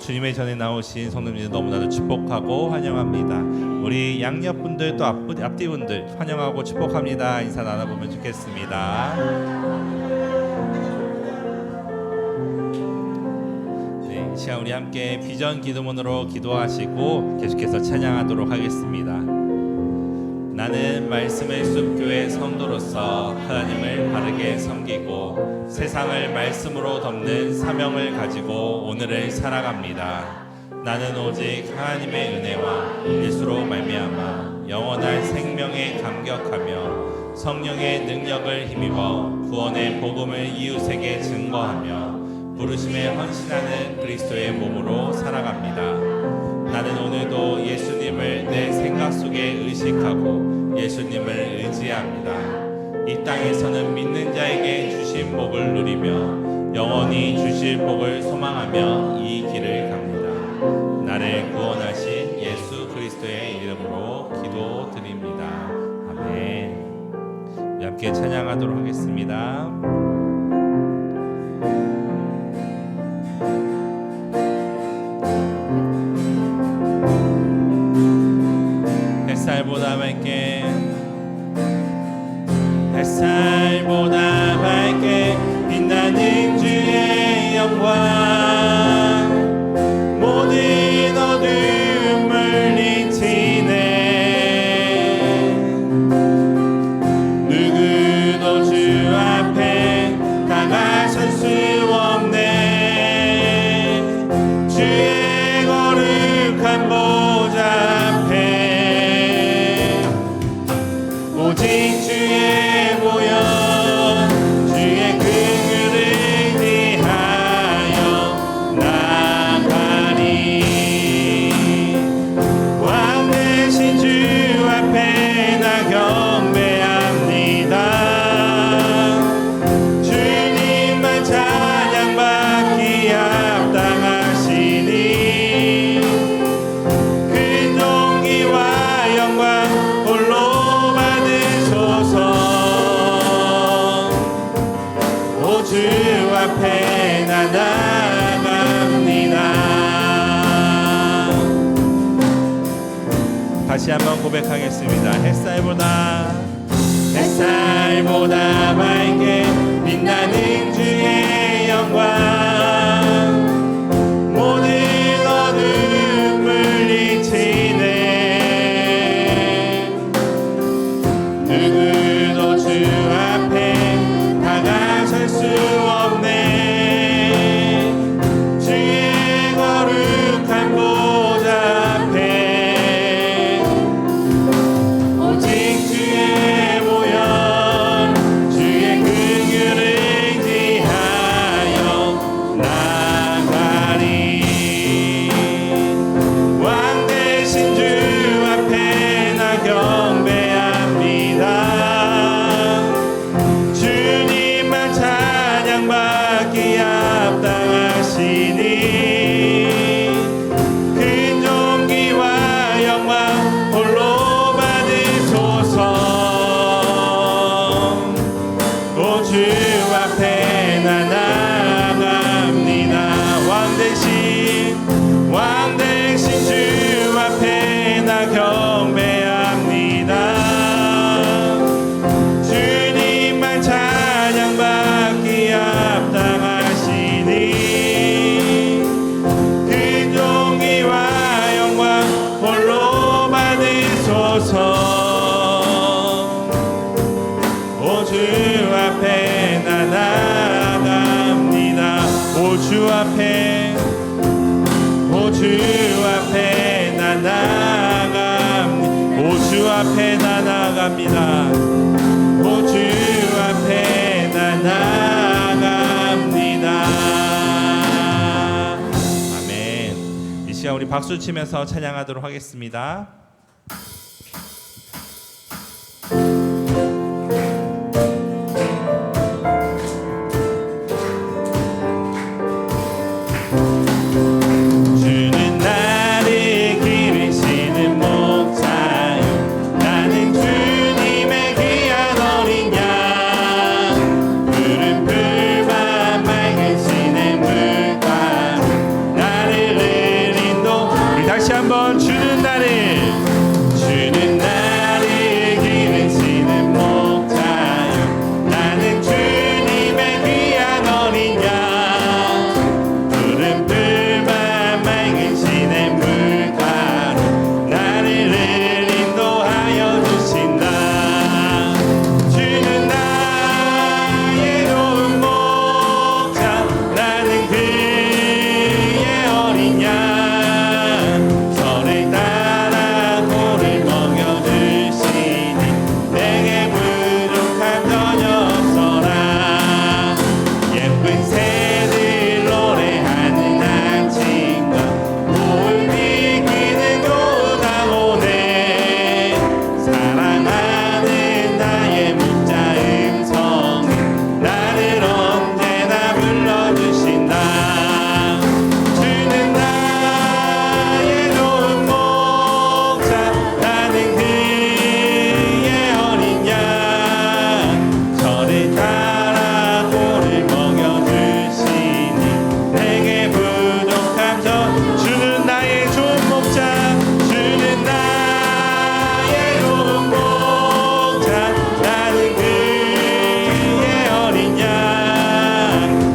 주님의 전에 나오신 성도님들 너무나도 축복하고 환영합니다. 우리 양옆분들 또 앞뒤분들 환영하고 축복합니다. 인사 나눠보면 좋겠습니다. 네, 이 시간 우리 함께 비전 기도문으로 기도하시고 계속해서 찬양하도록 하겠습니다. 나는 말씀의 숲교회 성도로서 하나님을 바르게 섬기고 세상을 말씀으로 덮는 사명을 가지고 오늘을 살아갑니다. 나는 오직 하나님의 은혜와 예수로 말미암아 영원한 생명에 감격하며 성령의 능력을 힘입어 구원의 복음을 이웃에게 증거하며 부르심에 헌신하는 그리스도의 몸으로 살아갑니다. 나는 오늘도 예수님을 내 생각 속에 의식하고 예수님을 의지합니다. 이 땅에서는 믿는 자에게 주신 복을 누리며 영원히 주실 복을 소망하며 이 길을 갑니다. 나를 구원하신 예수 그리스도의 이름으로 기도드립니다. 아멘. 우리 함께 찬양하도록 하겠습니다. 햇살보다 밝게 햇살보다 밝게 빛나는 주의 영광 모든 어둠 물리치네. 누구도 주 앞에 다가설 수 없네. 주의 거룩한 보좌 앞에 오직 주의 보혈 주의 긍휼을 위하여 나가리. 왕 되신 주 앞에 나 경배합니다. 주님만 찬양받기 합당하시니 큰 존귀와 영광 홀로 주 앞에 나 나갑니다. 다시 한번 고백하겠습니다. 햇살보다 밝게 빛나는 주의 영광 모든 어둠 물리치네. 누구도 주 앞에 다가설 수 없네. 주의 거룩한 보좌 앞에 오직 주의 보혈 주의 긍휼을 의지하여 나가리. 왕 되신 주 앞에 나 경배합니다. 찬양받기 합당하시니 큰 존귀와 영광 홀로 받으소서. 오 주 앞에 나 나갑니다. 왕 대신 주 앞에 나 경배합니다. 주님만 찬양받기 합당하시니 큰 존귀와 영광 홀로 받으소서. 오 주 앞에 나 나갑니다. 오 주 앞에 나 나갑니다. 오 주 앞에 나 나갑니다. 오 주 앞에 나 나갑니다. 아멘. 이 시간 우리 박수 치면서 찬양하도록 하겠습니다. 주는 나를 기르시는 목자요 나는 주님의 귀한 어린 양. 푸른 풀과 맑은 시냇물가 나를 나를 기르시는 목자요 나는 주님의 귀한 어린 양 푸른 풀만 맑은 시냇물가로 나를 인도하여 주신다 주는 나의 좋은 목자 나는 그의 어린 양 저를 따라 꼴을 먹여주시니 내게 부족함 전혀 없어라 예쁜 새들 노래하는 아침과 볼 비키는 교다보네 사랑하는 나의 목자 음성이 나를 언제나 불러주신다 주는 나의 좋은 목자 나는 그의 어린 양 저를 따라 꼴을 먹여주시니 내게 부족함 전 주는 나의 좋은 목자 주는 나의 좋은 목자 나는 그의 어린 양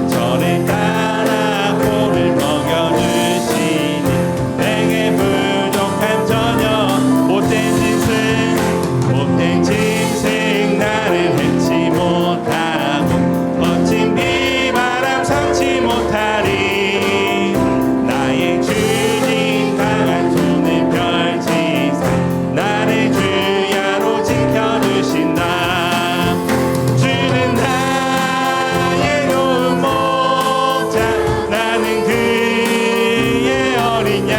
저를 따라 꼴을 먹여주시니 내게 부족함 전혀 못된 짐승 나를 해치 못하고 거친 비바람 삼지 못하리 나의 주님 강한 손을 펼치사 나를 주야로 지켜주신다 주는 나의 좋은 목자 나는 그의 어린 양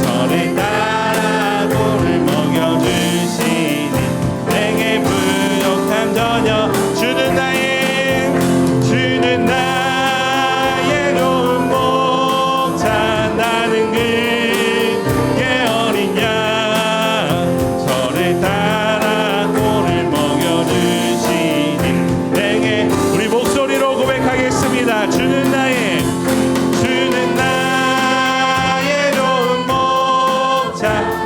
저를 따라 꼴을 먹여주시니 내게 부족함 전혀 주는 나의 좋은 목자 나는 그의 어린 양 저를 따라 꼴을 먹여주시니 내게 우리 목소리로 고백하겠습니다 주는 나의 좋은 목자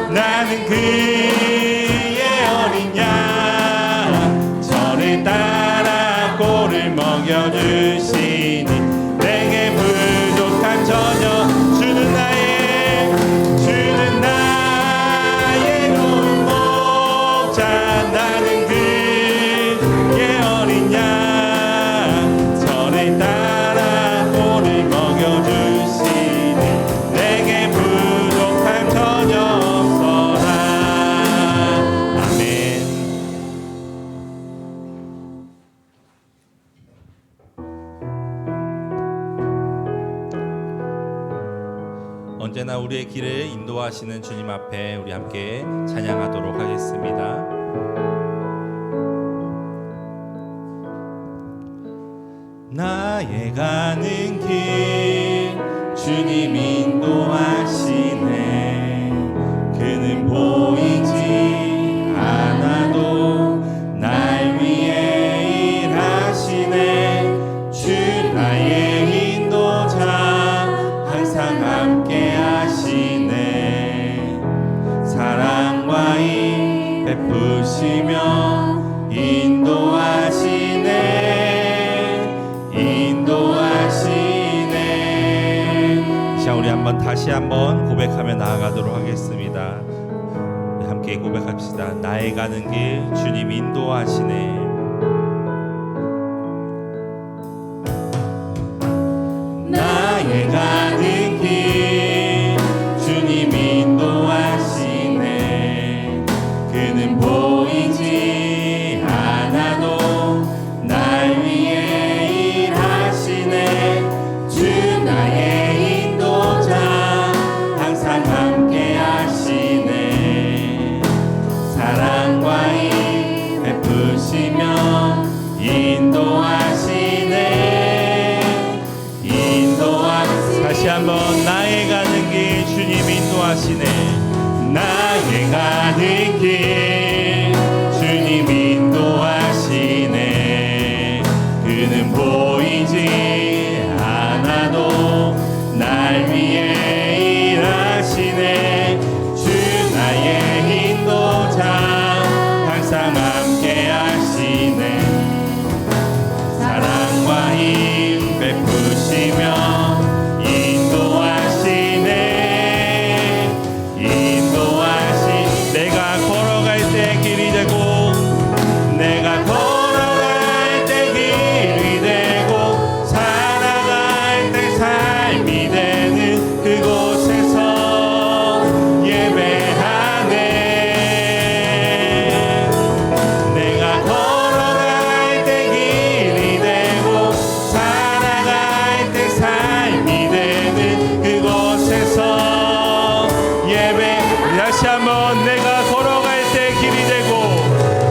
나는 그의 어린 양 저를 따라 꼴을 먹여주시니 내게 부족함 전혀 주는 나의 좋은 목자 나는 그의 어린 양 저를 따라 꼴을 먹여주시니 내게 부족함 전혀 없어라 아멘. 언제나 우리의 길을 인도하시는 주님 앞에 우리 함께 찬양하도록 하겠습니다. 나의 가는 길 주님 인도하시네 그는 보이지 않아도 날 위해 일하시네 주 나의 인도자 항상 함께 하시네 사랑과 힘 베푸시며 인도하시네 자 우리 다시 한번 고백하며 나아가도록 하겠습니다. 우리 함께 고백합시다. 나의 가는 길 주님 인도하시네 나의 가는 길 주님 인도하시네 그는 보이지 않아도 날 위해 일하시네 주 나의 인도자 항상 함께 하시네 사랑과 힘 베푸시며 다시 한번 나의 가는 길 주님 인도하시네 나의 가는 길 주님 인도하시네 그는 보이지 않아도 날 위해 일하시네 다시 한번 내가 걸어갈 때 길이 되고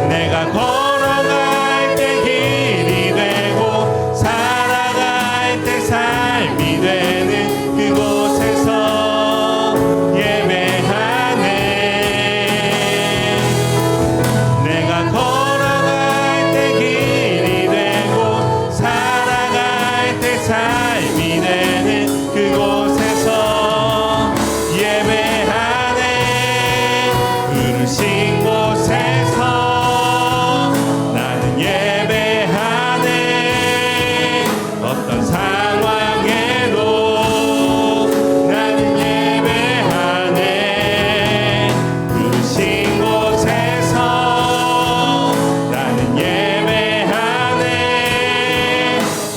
내가 걸어갈 때 길이 되고 살아갈 때 삶이 되는 그곳에서 예배하네. 내가 걸어갈 때 길이 되고 살아갈 때 삶이 되는 그곳에서 예배하네. 부르신 곳에서 나는 예배하네. 어떤 상황에도 나는 예배하네. 부르신 곳에서 나는 예배하네.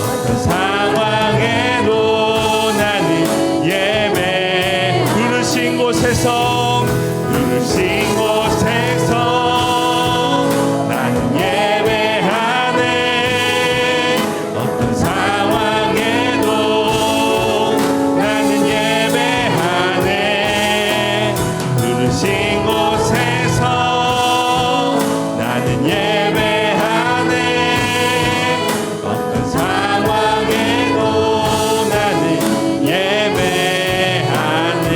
어떤 상황에도 나는 예배. 부르신 곳에서 부르신 곳에서 나는 예배하네. 어떤 상황에도 나는 예배하네. 부르신 곳에서 나는 예배하네. 어떤 상황에도 나는 예배하네.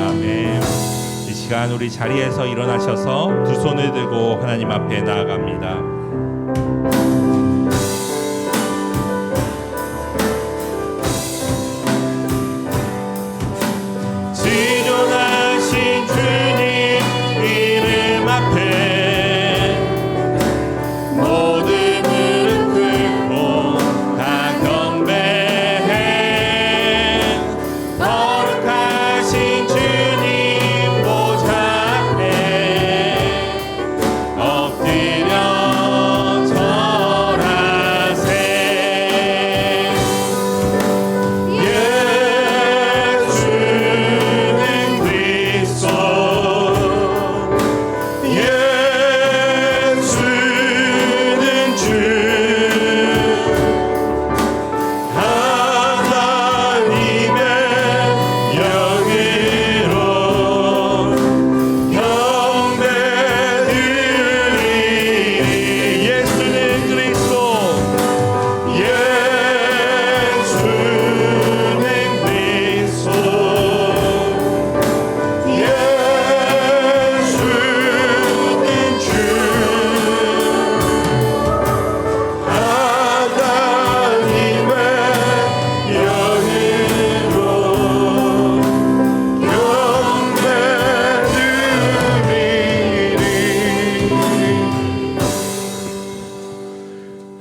아멘. 이 시간 우리 자리에서 일어나셔서 두 손을 들고 하나님 앞에 나아갑니다. 지존하신 주님 이름 앞에 모든 무릎 꿇고 다 경배해. 거룩하신 주님 보좌 앞에 엎드려 절하세. 예수는 그리스도, 예수는 주, 하나님의 영으로 경배드리리. 예수는 그리스도, 예수는 그리스도, 예수는 주, 하나님의 영으로 경배드리리.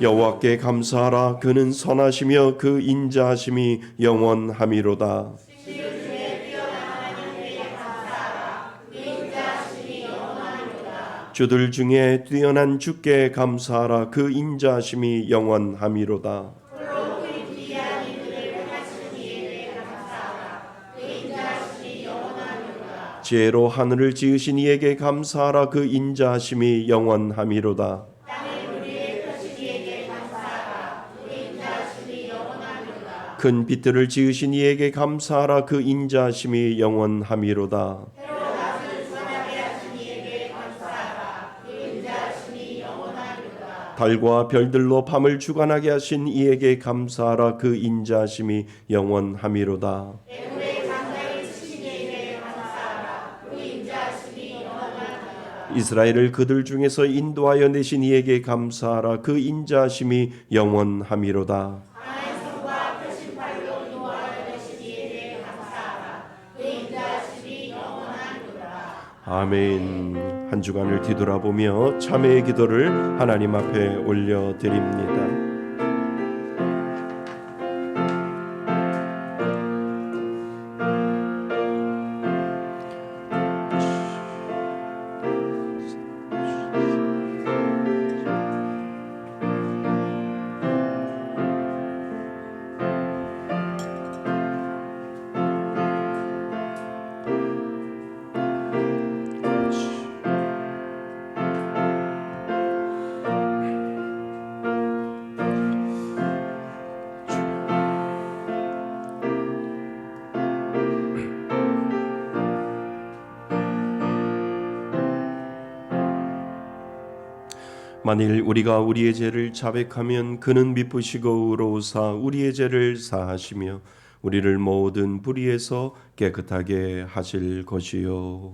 여호와께 감사하라. 그는 선하시며 그 인자하심이 영원함이로다. 주들 중에 뛰어난 주께 감사하라. 그 인자하심이 영원함이로다. 지혜로 하늘을 지으신 이에게 감사하라. 그 인자하심이 영원함이로다. 큰 빛들을 지으신 이에게 감사하라. 그 인자하심이 영원함이로다. 달과 별들로 밤을 주관하게 하신 이에게 감사하라. 그 인자하심이 영원함이로다. 이스라엘을 그들 중에서 인도하여 내신 이에게 감사하라. 그 인자하심이 영원함이로다. 아멘. 한 주간을 뒤돌아보며 참회의 기도를 하나님 앞에 올려드립니다. 만일 우리가 우리의 죄를 자백하면 그는 미쁘시고 의로우사 우리의 죄를 사하시며 우리를 모든 불의에서 깨끗하게 하실 것이요.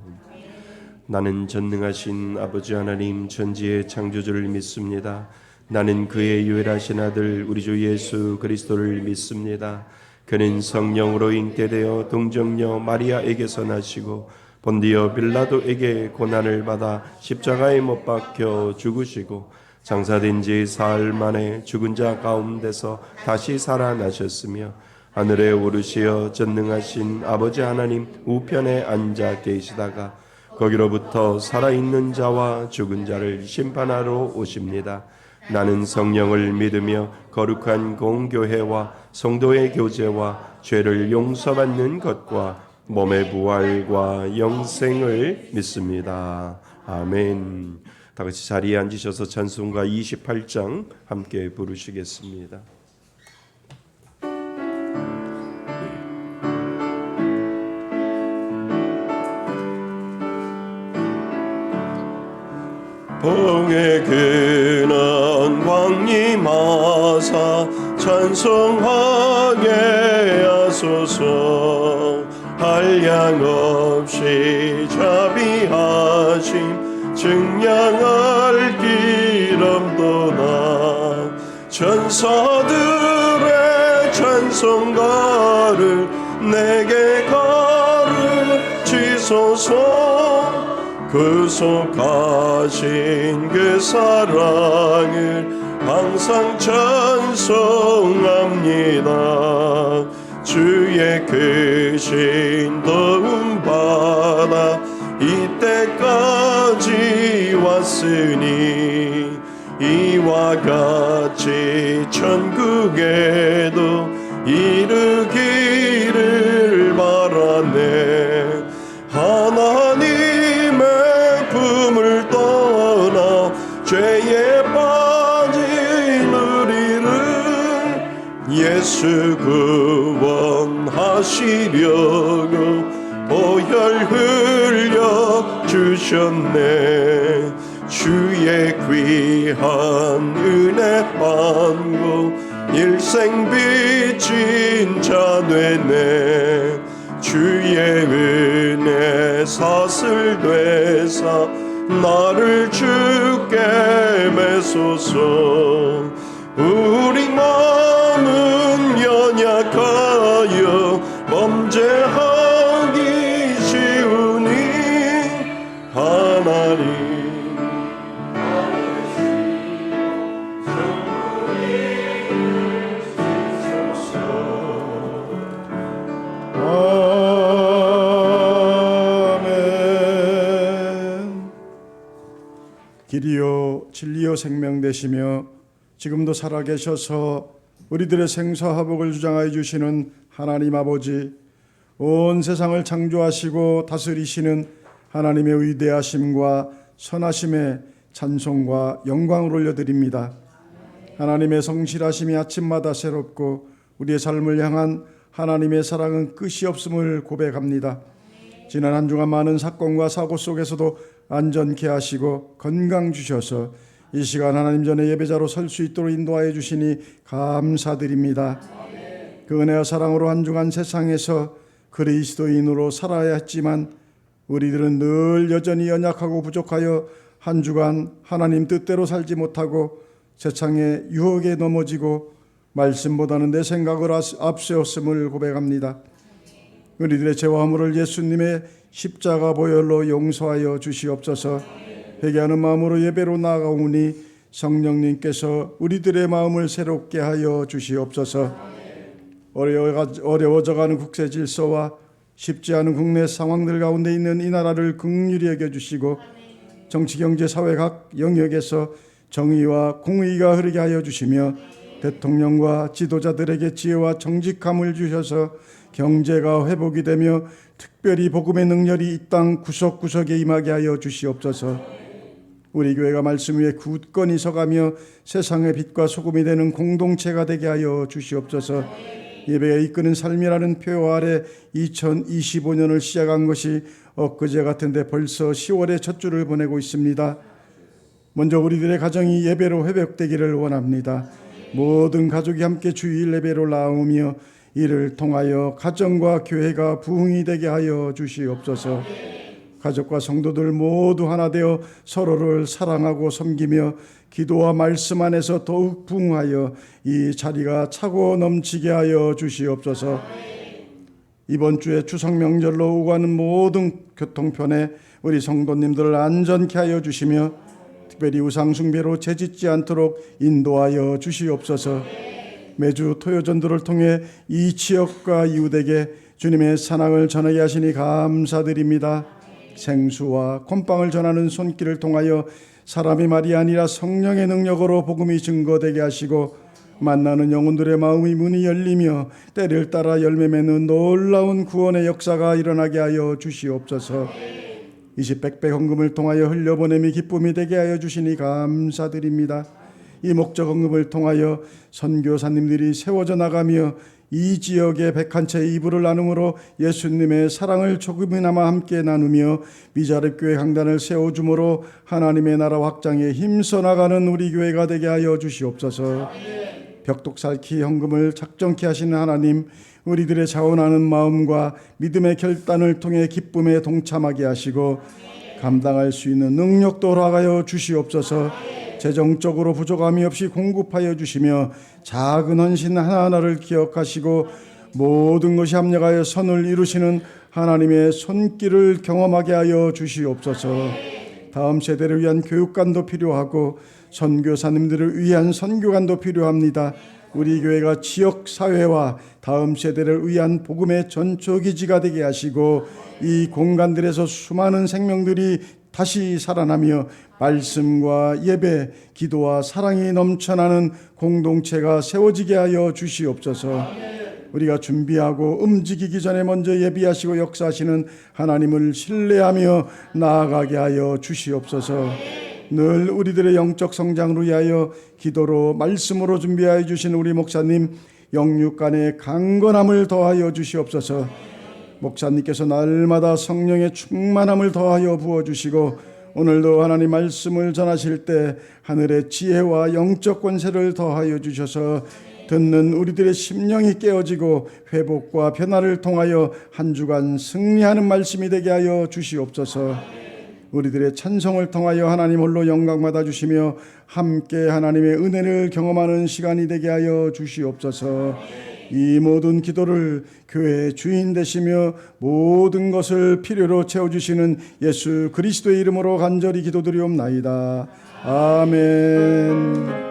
나는 전능하신 아버지 하나님 천지의 창조주를 믿습니다. 나는 그의 유일하신 아들 우리 주 예수 그리스도를 믿습니다. 그는 성령으로 잉태되어 동정녀 마리아에게서 나시고 본디오 빌라도에게 고난을 받아 십자가에 못 박혀 죽으시고 장사된 지 사흘 만에 죽은 자 가운데서 다시 살아나셨으며 하늘에 오르시어 전능하신 아버지 하나님 우편에 앉아 계시다가 거기로부터 살아있는 자와 죽은 자를 심판하러 오십니다. 나는 성령을 믿으며 거룩한 공교회와 성도의 교제와 죄를 용서받는 것과 몸의 부활과 영생을 믿습니다. 아멘. 다 같이 자리에 앉으셔서 찬송가 28장 함께 부르시겠습니다. 봉의 근원 광림하사 찬송하게 하소서. 한량없이 자비하심 증량할 기름도나 천사들의 찬송가를 내게 가르치소서. 구속하신 그 사랑을 항상 찬송합니다. 주의 크신 도움 받아 이때까지 왔으니 이와 같이 천국에도 이르기를 바라네. 하나님의 품을 떠나 죄에 빠진 우리를 예수 구원하시려고 보혈 흘려 주셨네. 주의 귀한 은혜 받고 일생 빚진 자 되네. 주의 은혜 사슬되사 나를 주께 매소서. 우리 마음은 연약하여 범죄하기 쉬우니 하나님 길이요 진리요 생명 되시며 지금도 살아계셔서 우리들의 생사화복을 주장하여 주시는 하나님 아버지, 온 세상을 창조하시고 다스리시는 하나님의 위대하심과 선하심에 찬송과 영광을 올려드립니다. 하나님의 성실하심이 아침마다 새롭고 우리의 삶을 향한 하나님의 사랑은 끝이 없음을 고백합니다. 지난 한 주간 많은 사건과 사고 속에서도 안전케 하시고 건강 주셔서 이 시간 하나님 전에 예배자로 설 수 있도록 인도하여 주시니 감사드립니다. 그 은혜와 사랑으로 한 주간 세상에서 그리스도인으로 살아야 했지만 우리들은 늘 여전히 연약하고 부족하여 한 주간 하나님 뜻대로 살지 못하고 세상의 유혹에 넘어지고 말씀보다는 내 생각을 앞세웠음을 고백합니다. 우리들의 죄와 허물을 예수님의 십자가 보혈로 용서하여 주시옵소서. 회개하는 마음으로 예배로 나아가오니 성령님께서 우리들의 마음을 새롭게 하여 주시옵소서. 어려워져가는 국제 질서와 쉽지 않은 국내 상황들 가운데 있는 이 나라를 긍휼히 여겨주시고 정치, 경제, 사회 각 영역에서 정의와 공의가 흐르게 하여 주시며 대통령과 지도자들에게 지혜와 정직함을 주셔서 경제가 회복이 되며 특별히 복음의 능력이 이 땅 구석구석에 임하게 하여 주시옵소서. 우리 교회가 말씀 위에 굳건히 서가며 세상의 빛과 소금이 되는 공동체가 되게 하여 주시옵소서. 예배가 이끄는 삶이라는 표 아래 2025년을 시작한 것이 엊그제 같은데 벌써 10월의 첫 주를 보내고 있습니다. 먼저 우리들의 가정이 예배로 회복되기를 원합니다. 모든 가족이 함께 주일 예배로 나오며 이를 통하여 가정과 교회가 부흥이 되게 하여 주시옵소서. 가족과 성도들 모두 하나 되어 서로를 사랑하고 섬기며 기도와 말씀 안에서 더욱 부흥하여 이 자리가 차고 넘치게 하여 주시옵소서. 이번 주에 추석 명절로 오가는 모든 교통편에 우리 성도님들을 안전케 하여 주시며 특별히 우상 숭배로 재짓지 않도록 인도하여 주시옵소서. 매주 토요전도를 통해 이 지역과 이웃에게 주님의 사랑을 전하게 하시니 감사드립니다. 생수와 콤빵을 전하는 손길을 통하여 사람의 말이 아니라 성령의 능력으로 복음이 증거되게 하시고 만나는 영혼들의 마음의 문이 열리며 때를 따라 열매 맺는 놀라운 구원의 역사가 일어나게 하여 주시옵소서. 이십백배 헌금을 통하여 흘려보냄이 기쁨이 되게 하여 주시니 감사드립니다. 이 목적 헌금을 통하여 선교사님들이 세워져 나가며 이 지역의 101채의 이불을 나눔으로 예수님의 사랑을 조금이나마 함께 나누며 미자립교회 강단을 세워줌으로 하나님의 나라 확장에 힘써 나가는 우리 교회가 되게 하여 주시옵소서. 벽독살키 헌금을 작정케 하시는 하나님, 우리들의 자원하는 마음과 믿음의 결단을 통해 기쁨에 동참하게 하시고 감당할 수 있는 능력도 허락하여 주시옵소서. 재정적으로 부족함이 없이 공급하여 주시며 작은 헌신 하나하나를 기억하시고 모든 것이 합력하여 선을 이루시는 하나님의 손길을 경험하게 하여 주시옵소서. 다음 세대를 위한 교육관도 필요하고 선교사님들을 위한 선교관도 필요합니다. 우리 교회가 지역 사회와 다음 세대를 위한 복음의 전초기지가 되게 하시고 이 공간들에서 수많은 생명들이 다시 살아나며 말씀과 예배, 기도와 사랑이 넘쳐나는 공동체가 세워지게 하여 주시옵소서. 우리가 준비하고 움직이기 전에 먼저 예비하시고 역사하시는 하나님을 신뢰하며 나아가게 하여 주시옵소서. 늘 우리들의 영적 성장을 위하여 기도로 말씀으로 준비하여 주신 우리 목사님 영육간의 강건함을 더하여 주시옵소서. 목사님께서 날마다 성령의 충만함을 더하여 부어주시고 오늘도 하나님 말씀을 전하실 때 하늘의 지혜와 영적 권세를 더하여 주셔서 듣는 우리들의 심령이 깨어지고 회복과 변화를 통하여 한 주간 승리하는 말씀이 되게 하여 주시옵소서. 우리들의 찬송을 통하여 하나님 홀로 영광 받아 주시며 함께 하나님의 은혜를 경험하는 시간이 되게 하여 주시옵소서. 이 모든 기도를 교회의 주인 되시며 모든 것을 필요로 채워주시는 예수 그리스도의 이름으로 간절히 기도드리옵나이다. 아멘.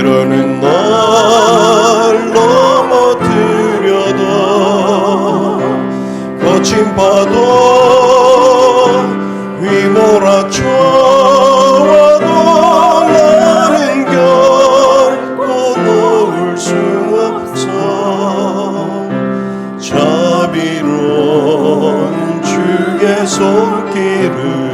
때로는 날 넘어뜨려도 거친 파도 휘몰아쳐와도 나는 결코 놓을 수 없어. 자비로운 주의 손길을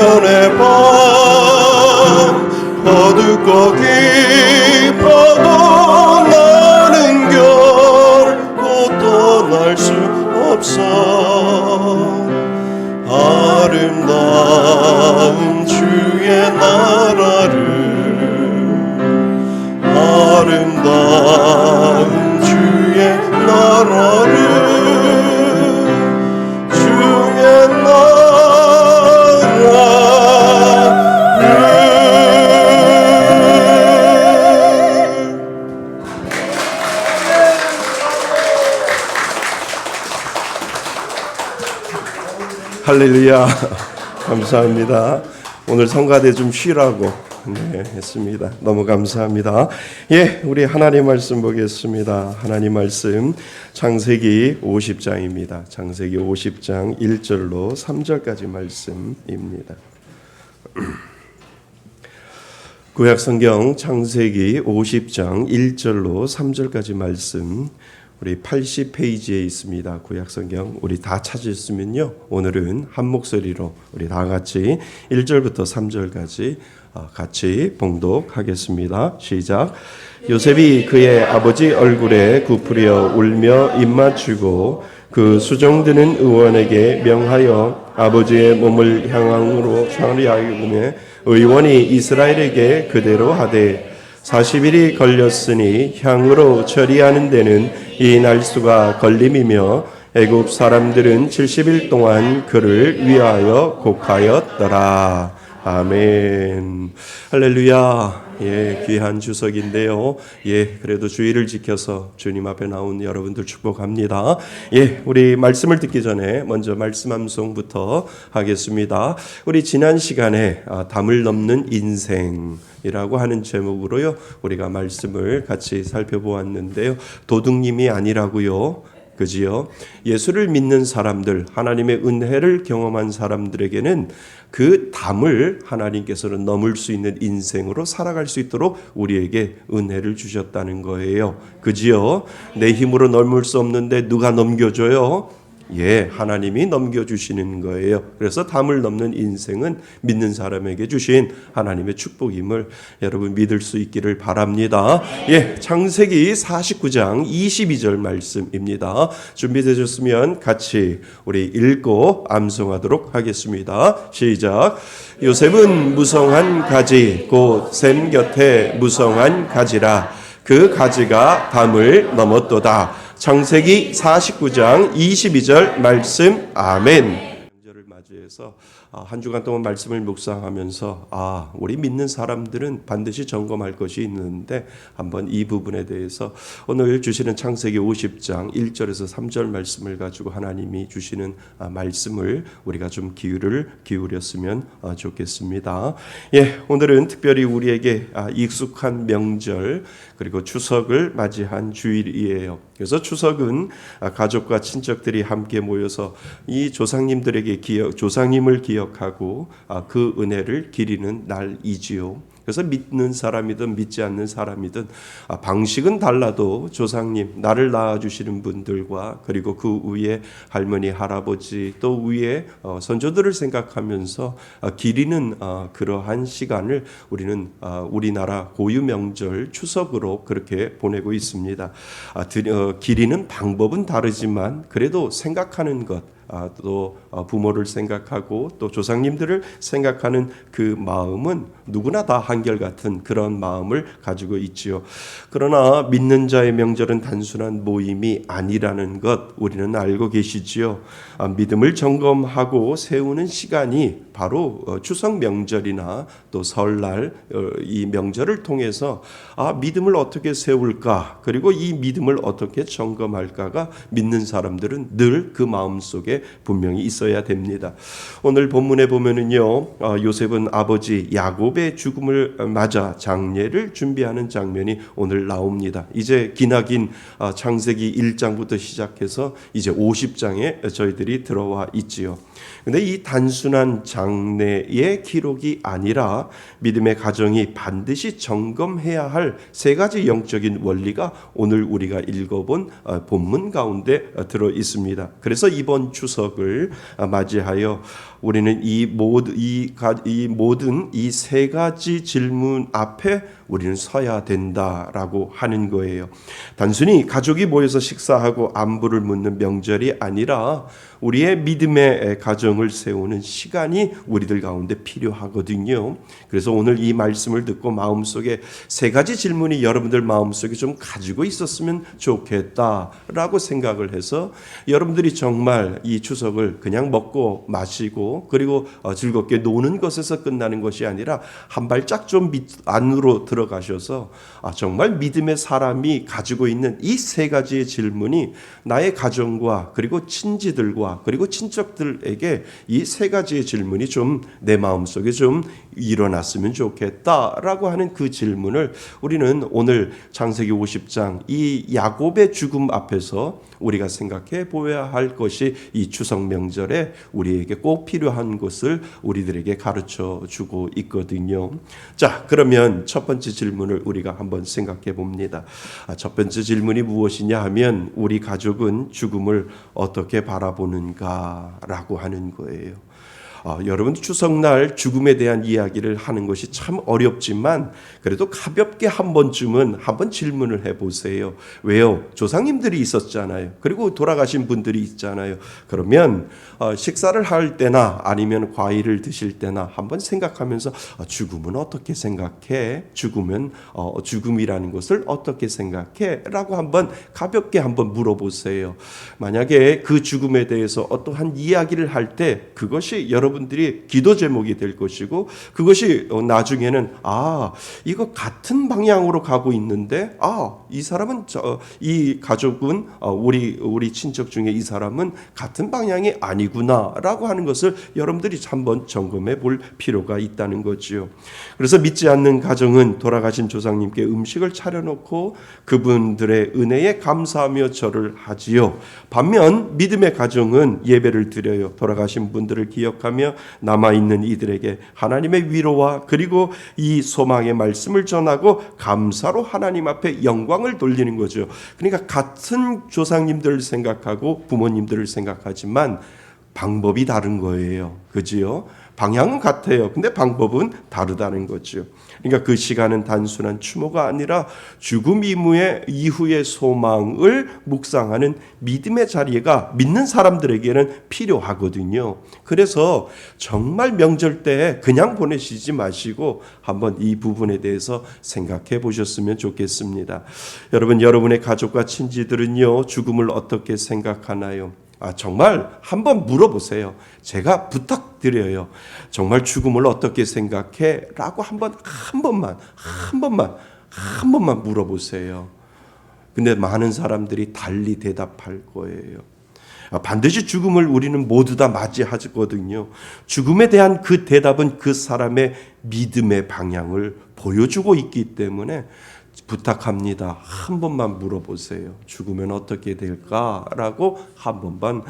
천년의 밤 어둡고 깊어도 나는 결코 떠날 수 없어. 아름다운 주의 나라를, 아름다운 주의 나라를, 주의 나라를. 할렐루야. 감사합니다. 오늘 성가대 좀 쉬라고 했습니다. 너무 감사합니다. 예, 우리 하나님 말씀 보겠습니다. 하나님 말씀 창세기 50장입니다. 창세기 50장 1절로 3절까지 말씀입니다. 구약 성경 창세기 50장 1절로 3절까지 말씀, 우리 80페이지에 있습니다. 구약 성경 우리 다 찾으셨으면요, 오늘은 한 목소리로 우리 다 같이 1절부터 3절까지 같이 봉독하겠습니다. 시작. 요셉이 그의 아버지 얼굴에 굽으려 울며 입맞추고 그 수종드는 의원에게 명하여 아버지의 몸을 향으로 향하여 의원이 이스라엘에게 그대로 하되 40일이 걸렸으니 향으로 처리하는 데는 이 날수가 걸림이며 애굽 사람들은 70일 동안 그를 위하여 곡하였더라. 아멘. 할렐루야. 예, 귀한 주석인데요. 예, 그래도 주의를 지켜서 주님 앞에 나온 여러분들 축복합니다. 예, 우리 말씀을 듣기 전에 먼저 말씀 암송부터 하겠습니다. 우리 지난 시간에 담을 넘는 인생이라고 하는 제목으로요, 우리가 말씀을 같이 살펴보았는데요. 도둑님이 아니라고요. 그지요? 예수를 믿는 사람들, 하나님의 은혜를 경험한 사람들에게는 그 담을 하나님께서는 넘을 수 있는 인생으로 살아갈 수 있도록 우리에게 은혜를 주셨다는 거예요. 그지요? 내 힘으로 넘을 수 없는데 누가 넘겨줘요? 예, 하나님이 넘겨주시는 거예요. 그래서 담을 넘는 인생은 믿는 사람에게 주신 하나님의 축복임을 여러분 믿을 수 있기를 바랍니다. 예, 창세기 49장 22절 말씀입니다. 준비되셨으면 같이 우리 읽고 암송하도록 하겠습니다. 시작. 요셉은 무성한 가지 곧 샘 곁에 무성한 가지라. 그 가지가 담을 넘었도다. 창세기 49장 22절 말씀. 아멘. 명절을 맞이해서 한 주간 동안 말씀을 묵상하면서 우리 믿는 사람들은 반드시 점검할 것이 있는데 한번 이 부분에 대해서 오늘 주시는 창세기 50장 1절에서 3절 말씀을 가지고 하나님이 주시는 말씀을 우리가 좀 기울였으면 좋겠습니다. 예, 오늘은 특별히 우리에게 익숙한 명절 그리고 추석을 맞이한 주일이에요. 그래서 추석은 가족과 친척들이 함께 모여서 이 조상님들에게 조상님을 기억하고 그 은혜를 기리는 날이지요. 그래서 믿는 사람이든 믿지 않는 사람이든 방식은 달라도 조상님, 나를 낳아주시는 분들과 그리고 그 위에 할머니, 할아버지 또 위에 선조들을 생각하면서 기리는 그러한 시간을 우리는 우리나라 고유 명절 추석으로 그렇게 보내고 있습니다. 기리는 방법은 다르지만 그래도 생각하는 것, 또 부모를 생각하고 또 조상님들을 생각하는 그 마음은 누구나 다 한결같은 그런 마음을 가지고 있지요. 그러나 믿는 자의 명절은 단순한 모임이 아니라는 것 우리는 알고 계시지요. 믿음을 점검하고 세우는 시간이 바로 추석 명절이나 또 설날 이 명절을 통해서 믿음을 어떻게 세울까, 그리고 이 믿음을 어떻게 점검할까가 믿는 사람들은 늘 그 마음속에 분명히 있어야 됩니다. 오늘 본문에 보면은요, 요셉은 아버지 야곱의 죽음을 맞아 장례를 준비하는 장면이 오늘 나옵니다. 이제 기나긴 창세기 1장부터 시작해서 이제 50장에 저희들이 들어와 있지요. 근데 이 단순한 장례의 기록이 아니라 믿음의 가정이 반드시 점검해야 할 세 가지 영적인 원리가 오늘 우리가 읽어본 본문 가운데 들어 있습니다. 그래서 이번 추석을 맞이하여 우리는 이 모든 이 세 가지 질문 앞에 우리는 서야 된다라고 하는 거예요. 단순히 가족이 모여서 식사하고 안부를 묻는 명절이 아니라 우리의 믿음의 가정을 세우는 시간이 우리들 가운데 필요하거든요. 그래서 오늘 이 말씀을 듣고 마음속에 세 가지 질문이 여러분들 마음속에 좀 가지고 있었으면 좋겠다라고 생각을 해서 여러분들이 정말 이 추석을 그냥 먹고 마시고 그리고 즐겁게 노는 것에서 끝나는 것이 아니라 한 발짝 좀 안으로 들어가셔서 정말 믿음의 사람이 가지고 있는 이 세 가지의 질문이 나의 가정과 그리고 친지들과 그리고 친척들에게 이 세 가지의 질문이 좀 내 마음속에 좀 일어났으면 좋겠다라고 하는 그 질문을 우리는 오늘 창세기 50장 이 야곱의 죽음 앞에서 우리가 생각해 보아야 할 것이 이 추석 명절에 우리에게 꼭 필요한 것을 우리들에게 가르쳐 주고 있거든요. 자, 그러면 첫 번째 질문을 우리가 한번 생각해 봅니다. 첫 번째 질문이 무엇이냐 하면 우리 가족은 죽음을 어떻게 바라보는가라고 하는 거예요. 여러분 추석날 죽음에 대한 이야기를 하는 것이 참 어렵지만 그래도 가볍게 한 번쯤은 한번 질문을 해보세요. 왜요? 조상님들이 있었잖아요. 그리고 돌아가신 분들이 있잖아요. 그러면 식사를 할 때나 아니면 과일을 드실 때나 한번 생각하면서 죽음은 어떻게 생각해? 죽음이라는 것을 어떻게 생각해? 라고 한번 가볍게 한번 물어보세요. 만약에 그 죽음에 대해서 어떠한 이야기를 할 때 그것이 여러분들이 기도 제목이 될 것이고 그것이 나중에는 이거 같은 방향으로 가고 있는데 이 사람은 이 가족은 우리 친척 중에 이 사람은 같은 방향이 아니구나라고 하는 것을 여러분들이 한번 점검해 볼 필요가 있다는 거지요. 그래서 믿지 않는 가정은 돌아가신 조상님께 음식을 차려놓고 그분들의 은혜에 감사하며 절을 하지요. 반면 믿음의 가정은 예배를 드려요. 돌아가신 분들을 기억하며 남아있는 이들에게 하나님의 위로와 그리고 이 소망의 말씀을 전하고 감사로 하나님 앞에 영광을 돌리는 거죠. 그러니까 같은 조상님들을 생각하고 부모님들을 생각하지만 방법이 다른 거예요. 그지요? 방향은 같아요. 근데 방법은 다르다는 거죠. 그러니까 그 시간은 단순한 추모가 아니라 죽음 이후의 소망을 묵상하는 믿음의 자리가 믿는 사람들에게는 필요하거든요. 그래서 정말 명절 때 그냥 보내시지 마시고 한번 이 부분에 대해서 생각해 보셨으면 좋겠습니다. 여러분의 가족과 친지들은요, 죽음을 어떻게 생각하나요? 정말 한번 물어보세요. 제가 부탁드려요. 정말 죽음을 어떻게 생각해? 라고 한 번만 물어보세요. 근데 많은 사람들이 달리 대답할 거예요. 반드시 죽음을 우리는 모두 다 맞이하거든요. 죽음에 대한 그 대답은 그 사람의 믿음의 방향을 보여주고 있기 때문에 부탁합니다. 한 번만 물어보세요. 죽으면 어떻게 될까라고 한번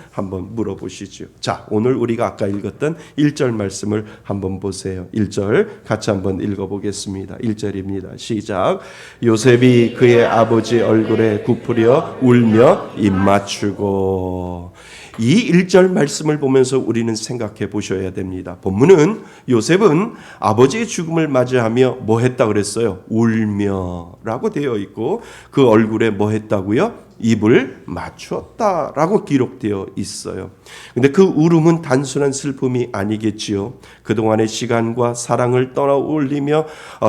물어보시죠. 자, 오늘 우리가 아까 읽었던 1절 말씀을 한번 보세요. 1절 같이 한번 읽어보겠습니다. 1절입니다. 시작. 요셉이 그의 아버지 얼굴에 굽으려 울며 입맞추고. 이 1절 말씀을 보면서 우리는 생각해 보셔야 됩니다. 본문은 요셉은 아버지의 죽음을 맞이하며 뭐 했다 그랬어요? 울며 라고 되어 있고 그 얼굴에 뭐 했다고요? 입을 맞추었다라고 기록되어 있어요. 근데 그 울음은 단순한 슬픔이 아니겠지요. 그동안의 시간과 사랑을 떠올리며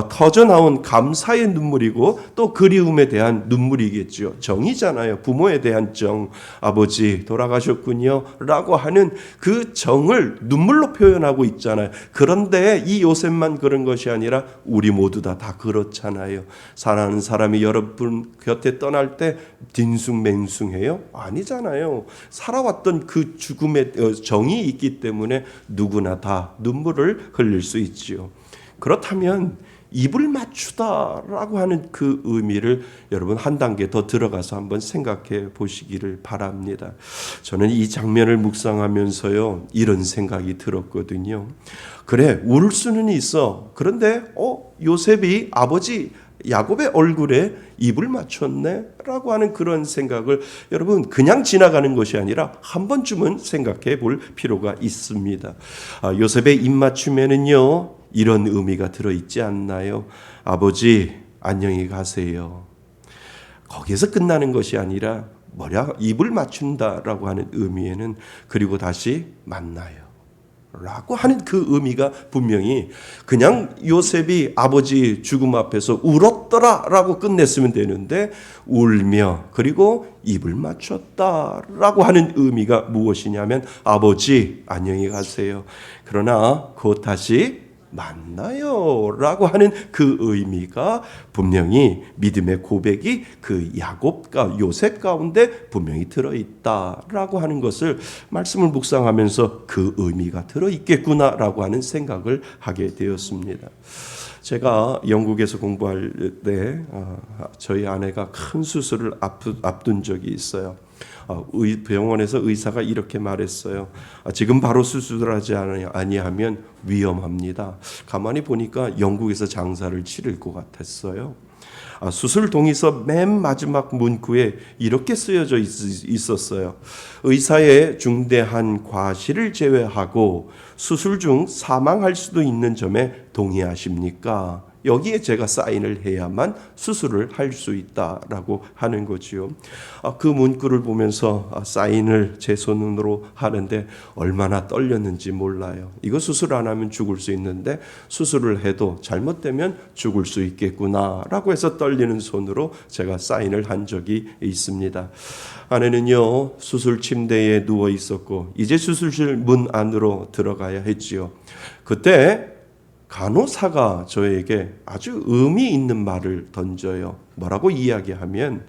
터져나온 감사의 눈물이고 또 그리움에 대한 눈물이겠지요. 정이잖아요. 부모에 대한 정. 아버지 돌아가셨군요 라고 하는 그 정을 눈물로 표현하고 있잖아요. 그런데 이 요셉만 그런 것이 아니라 우리 모두 다 그렇잖아요. 사랑하는 사람이 여러분 곁에 떠날 때 딩숭맹숭해요? 아니잖아요. 살아왔던 그 죽음의 정이 있기 때문에 누구나 다 눈물을 흘릴 수 있지요. 그렇다면 입을 맞추다라고 하는 그 의미를 여러분 한 단계 더 들어가서 한번 생각해 보시기를 바랍니다. 저는 이 장면을 묵상하면서요 이런 생각이 들었거든요. 그래, 울 수는 있어. 그런데 요셉이 아버지 야곱의 얼굴에 입을 맞췄네? 라고 하는 그런 생각을 여러분 그냥 지나가는 것이 아니라 한 번쯤은 생각해 볼 필요가 있습니다. 요셉의 입맞춤에는요 이런 의미가 들어있지 않나요? 아버지 안녕히 가세요. 거기에서 끝나는 것이 아니라 입을 맞춘다라고 하는 의미에는 그리고 다시 만나요 라고 하는 그 의미가 분명히 그냥 요셉이 아버지 죽음 앞에서 울었더라 라고 끝냈으면 되는데 울며 그리고 입을 맞췄다 라고 하는 의미가 무엇이냐면 아버지 안녕히 가세요. 그러나 곧 다시 만나요 라고 하는 그 의미가 분명히 믿음의 고백이 그 야곱과 요셉 가운데 분명히 들어있다라고 하는 것을 말씀을 묵상하면서 그 의미가 들어있겠구나라고 하는 생각을 하게 되었습니다. 제가 영국에서 공부할 때 저희 아내가 큰 수술을 앞둔 적이 있어요. 병원에서 의사가 이렇게 말했어요. 지금 바로 수술을 하지 아니하면 위험합니다. 가만히 보니까 영국에서 장사를 치를 것 같았어요. 수술 동의서 맨 마지막 문구에 이렇게 쓰여져 있었어요. 의사의 중대한 과실을 제외하고 수술 중 사망할 수도 있는 점에 동의하십니까? 여기에 제가 사인을 해야만 수술을 할 수 있다라고 하는 거지요. 그 문구를 보면서 사인을 제 손으로 하는데 얼마나 떨렸는지 몰라요. 이거 수술 안 하면 죽을 수 있는데 수술을 해도 잘못되면 죽을 수 있겠구나라고 해서 떨리는 손으로 제가 사인을 한 적이 있습니다. 아내는요 수술 침대에 누워 있었고 이제 수술실 문 안으로 들어가야 했지요. 그때 간호사가 저에게 아주 의미 있는 말을 던져요. 뭐라고 이야기하면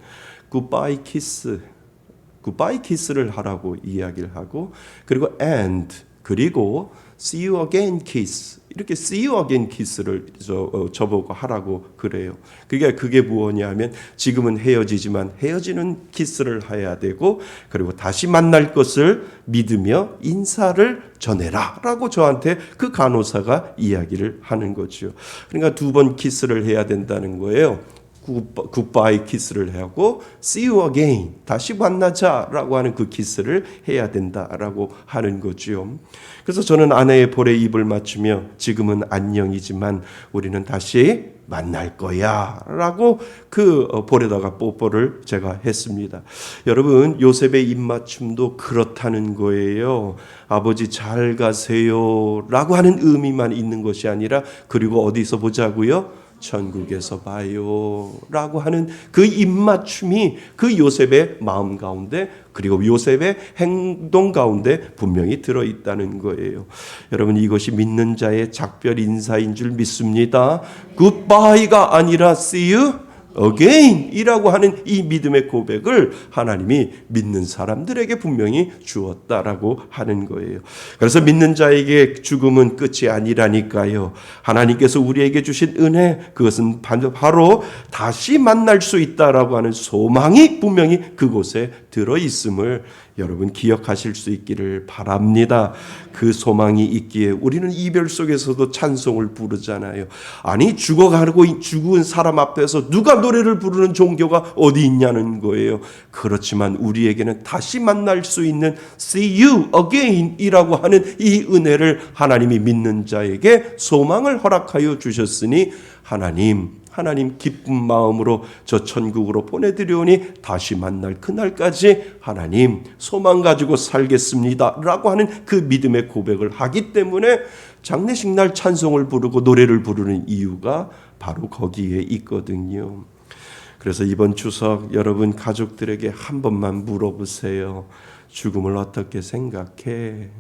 굿바이 키스를 하라고 이야기를 하고 그리고 and 그리고 see you again kiss 이렇게 see you again kiss를 저보고 하라고 그래요. 그게 무엇이냐면 지금은 헤어지지만 헤어지는 키스를 해야 되고 그리고 다시 만날 것을 믿으며 인사를 전해라 라고 저한테 그 간호사가 이야기를 하는 거죠. 그러니까 2번 키스를 해야 된다는 거예요. 굿바이 키스를 하고 see you again 다시 만나자라고 하는 그 키스를 해야 된다라고 하는 거죠. 그래서 저는 아내의 볼에 입을 맞추며 지금은 안녕이지만 우리는 다시 만날 거야 라고 그 볼에다가 뽀뽀를 제가 했습니다. 여러분 요셉의 입맞춤도 그렇다는 거예요. 아버지 잘 가세요 라고 하는 의미만 있는 것이 아니라 그리고 어디서 보자고요? 천국에서 봐요 라고 하는 그 입맞춤이 그 요셉의 마음 가운데 그리고 요셉의 행동 가운데 분명히 들어있다는 거예요. 여러분 이것이 믿는 자의 작별 인사인 줄 믿습니다. 굿바이가 아니라 see you again 이라고 하는 이 믿음의 고백을 하나님이 믿는 사람들에게 분명히 주었다라고 하는 거예요. 그래서 믿는 자에게 죽음은 끝이 아니라니까요. 하나님께서 우리에게 주신 은혜 그것은 바로 다시 만날 수 있다라고 하는 소망이 분명히 그곳에 들어있음을 여러분 기억하실 수 있기를 바랍니다. 그 소망이 있기에 우리는 이별 속에서도 찬송을 부르잖아요. 아니 죽어가고 죽은 사람 앞에서 누가 노래를 부르는 종교가 어디 있냐는 거예요. 그렇지만 우리에게는 다시 만날 수 있는 see you again 이라고 하는 이 은혜를 하나님이 믿는 자에게 소망을 허락하여 주셨으니 하나님 기쁜 마음으로 저 천국으로 보내드려오니 다시 만날 그날까지 하나님 소망 가지고 살겠습니다 라고 하는 그 믿음의 고백을 하기 때문에 장례식 날 찬송을 부르고 노래를 부르는 이유가 바로 거기에 있거든요. 그래서 이번 추석 여러분 가족들에게 한 번만 물어보세요. 죽음을 어떻게 생각해?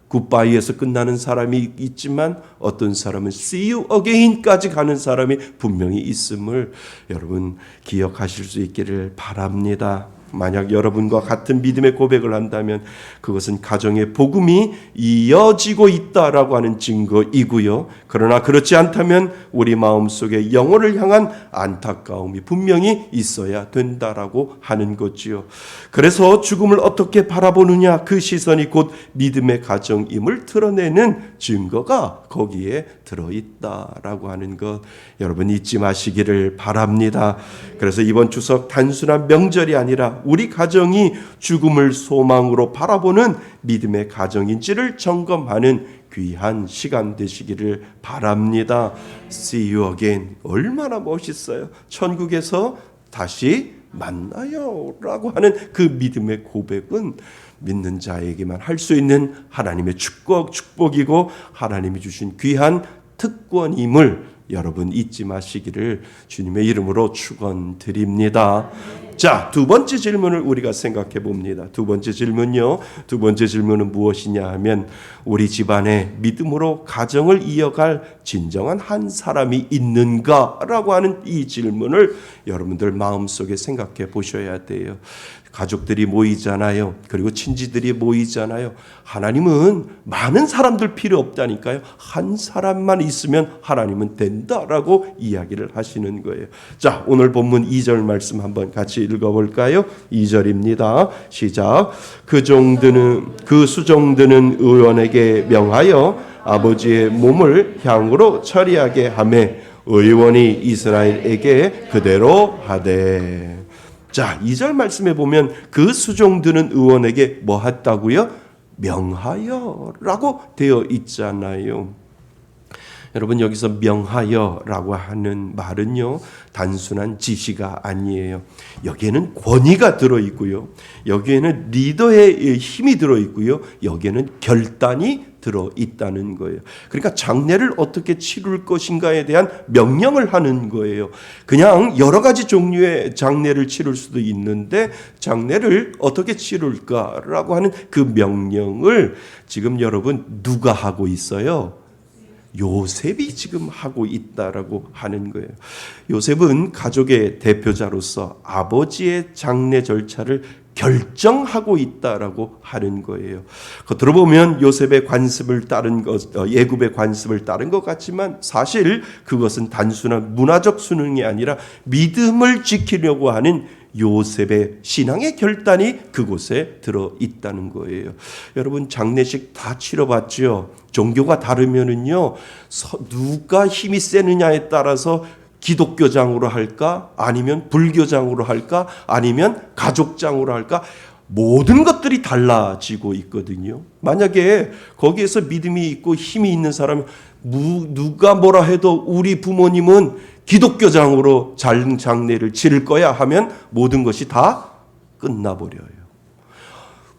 굿바이에서 끝나는 사람이 있지만 어떤 사람은 see you again까지 가는 사람이 분명히 있음을 여러분 기억하실 수 있기를 바랍니다. 만약 여러분과 같은 믿음의 고백을 한다면 그것은 가정의 복음이 이어지고 있다라고 하는 증거이고요. 그러나 그렇지 않다면 우리 마음속에 영혼을 향한 안타까움이 분명히 있어야 된다라고 하는 거지요. 그래서 죽음을 어떻게 바라보느냐, 그 시선이 곧 믿음의 가정임을 드러내는 증거가 거기에 들어있다라고 하는 것 여러분 잊지 마시기를 바랍니다. 그래서 이번 추석 단순한 명절이 아니라 우리 가정이 죽음을 소망으로 바라보는 믿음의 가정인지를 점검하는 귀한 시간 되시기를 바랍니다. See you again. 얼마나 멋있어요. 천국에서 다시 만나요 라고 하는 그 믿음의 고백은 믿는 자에게만 할 수 있는 하나님의 축복이고 하나님이 주신 귀한 특권임을 여러분 잊지 마시기를 주님의 이름으로 축원드립니다. 자, 두 번째 질문을 우리가 생각해 봅니다. 두 번째 질문요. 두 번째 질문은 무엇이냐 하면 우리 집안에 믿음으로 가정을 이어갈 진정한 한 사람이 있는가라고 하는 이 질문을 여러분들 마음속에 생각해 보셔야 돼요. 가족들이 모이잖아요. 그리고 친지들이 모이잖아요. 하나님은 많은 사람들 필요 없다니까요. 한 사람만 있으면 하나님은 된다라고 이야기를 하시는 거예요. 자, 오늘 본문 2절 말씀 한번 같이 읽어볼까요? 2절입니다. 시작. 그 수종드는 의원에게 명하여 아버지의 몸을 향으로 처리하게 하매 의원이 이스라엘에게 그대로 하되. 자, 2절 말씀에 보면 그 수종드는 의원에게 뭐 했다고요? 명하여라고 되어 있잖아요. 여러분 여기서 명하여라고 하는 말은요 단순한 지시가 아니에요. 여기에는 권위가 들어있고요. 여기에는 리더의 힘이 들어있고요. 여기에는 결단이 들어있다는 거예요. 그러니까 장례를 어떻게 치룰 것인가에 대한 명령을 하는 거예요. 그냥 여러 가지 종류의 장례를 치룰 수도 있는데 장례를 어떻게 치룰까라고 하는 그 명령을 지금 여러분 누가 하고 있어요? 요셉이 지금 하고 있다라고 하는 거예요. 요셉은 가족의 대표자로서 아버지의 장례 절차를 결정하고 있다라고 하는 거예요. 겉으로 보면 요셉의 관습을 따른 것, 예굽의 관습을 따른 것 같지만 사실 그것은 단순한 문화적 수능이 아니라 믿음을 지키려고 하는 요셉의 신앙의 결단이 그곳에 들어 있다는 거예요. 여러분 장례식 다 치러봤죠. 종교가 다르면은요 누가 힘이 세느냐에 따라서 기독교장으로 할까 아니면 불교장으로 할까 아니면 가족장으로 할까 모든 것들이 달라지고 있거든요. 만약에 거기에서 믿음이 있고 힘이 있는 사람 누가 뭐라 해도 우리 부모님은 기독교장으로 장례를 치를 거야 하면 모든 것이 다 끝나버려요.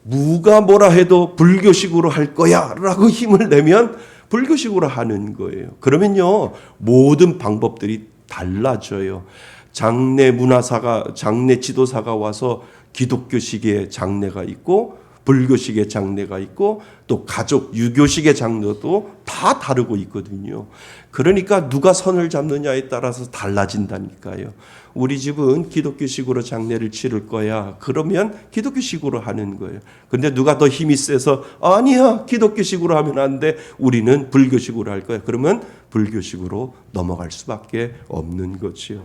누가 뭐라 해도 불교식으로 할 거야 라고 힘을 내면 불교식으로 하는 거예요. 그러면요 모든 방법들이 달라져요. 장례 문화사가 장례 지도사가 와서 기독교식의 장례가 있고 불교식의 장례가 있고 또 가족 유교식의 장례도 다 다르고 있거든요. 그러니까 누가 선을 잡느냐에 따라서 달라진다니까요. 우리 집은 기독교식으로 장례를 치를 거야. 그러면 기독교식으로 하는 거예요. 근데 누가 더 힘이 세서 아니야 기독교식으로 하면 안 돼. 우리는 불교식으로 할 거야. 그러면 불교식으로 넘어갈 수밖에 없는 거지요.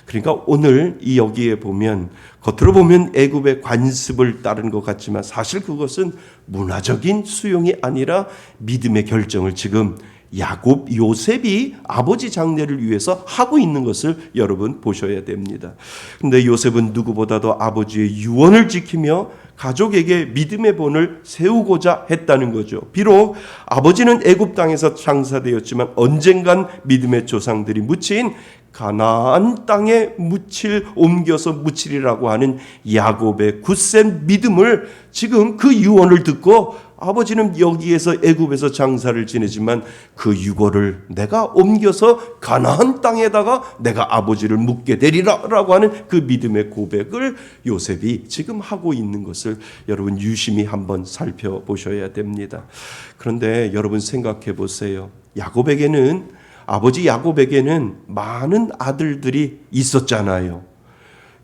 그러니까 오늘 이 여기에 보면 겉으로 보면 애굽의 관습을 따른 것 같지만 사실 그것은 문화적인 수용이 아니라 믿음의 결정을 지금 야곱 요셉이 아버지 장례를 위해서 하고 있는 것을 여러분 보셔야 됩니다. 그런데 요셉은 누구보다도 아버지의 유언을 지키며 가족에게 믿음의 본을 세우고자 했다는 거죠. 비록 아버지는 애굽 땅에서 장사되었지만 언젠간 믿음의 조상들이 묻힌 가나안 땅에 옮겨서 묻히리라고 하는 야곱의 굳센 믿음을 지금 그 유언을 듣고 아버지는 여기에서 애굽에서 장사를 지내지만 그 유고를 내가 옮겨서 가나안 땅에다가 내가 아버지를 묻게 되리라라고 하는 그 믿음의 고백을 요셉이 지금 하고 있는 것을 여러분 유심히 한번 살펴보셔야 됩니다. 그런데 여러분 생각해 보세요. 아버지 야곱에게는 많은 아들들이 있었잖아요.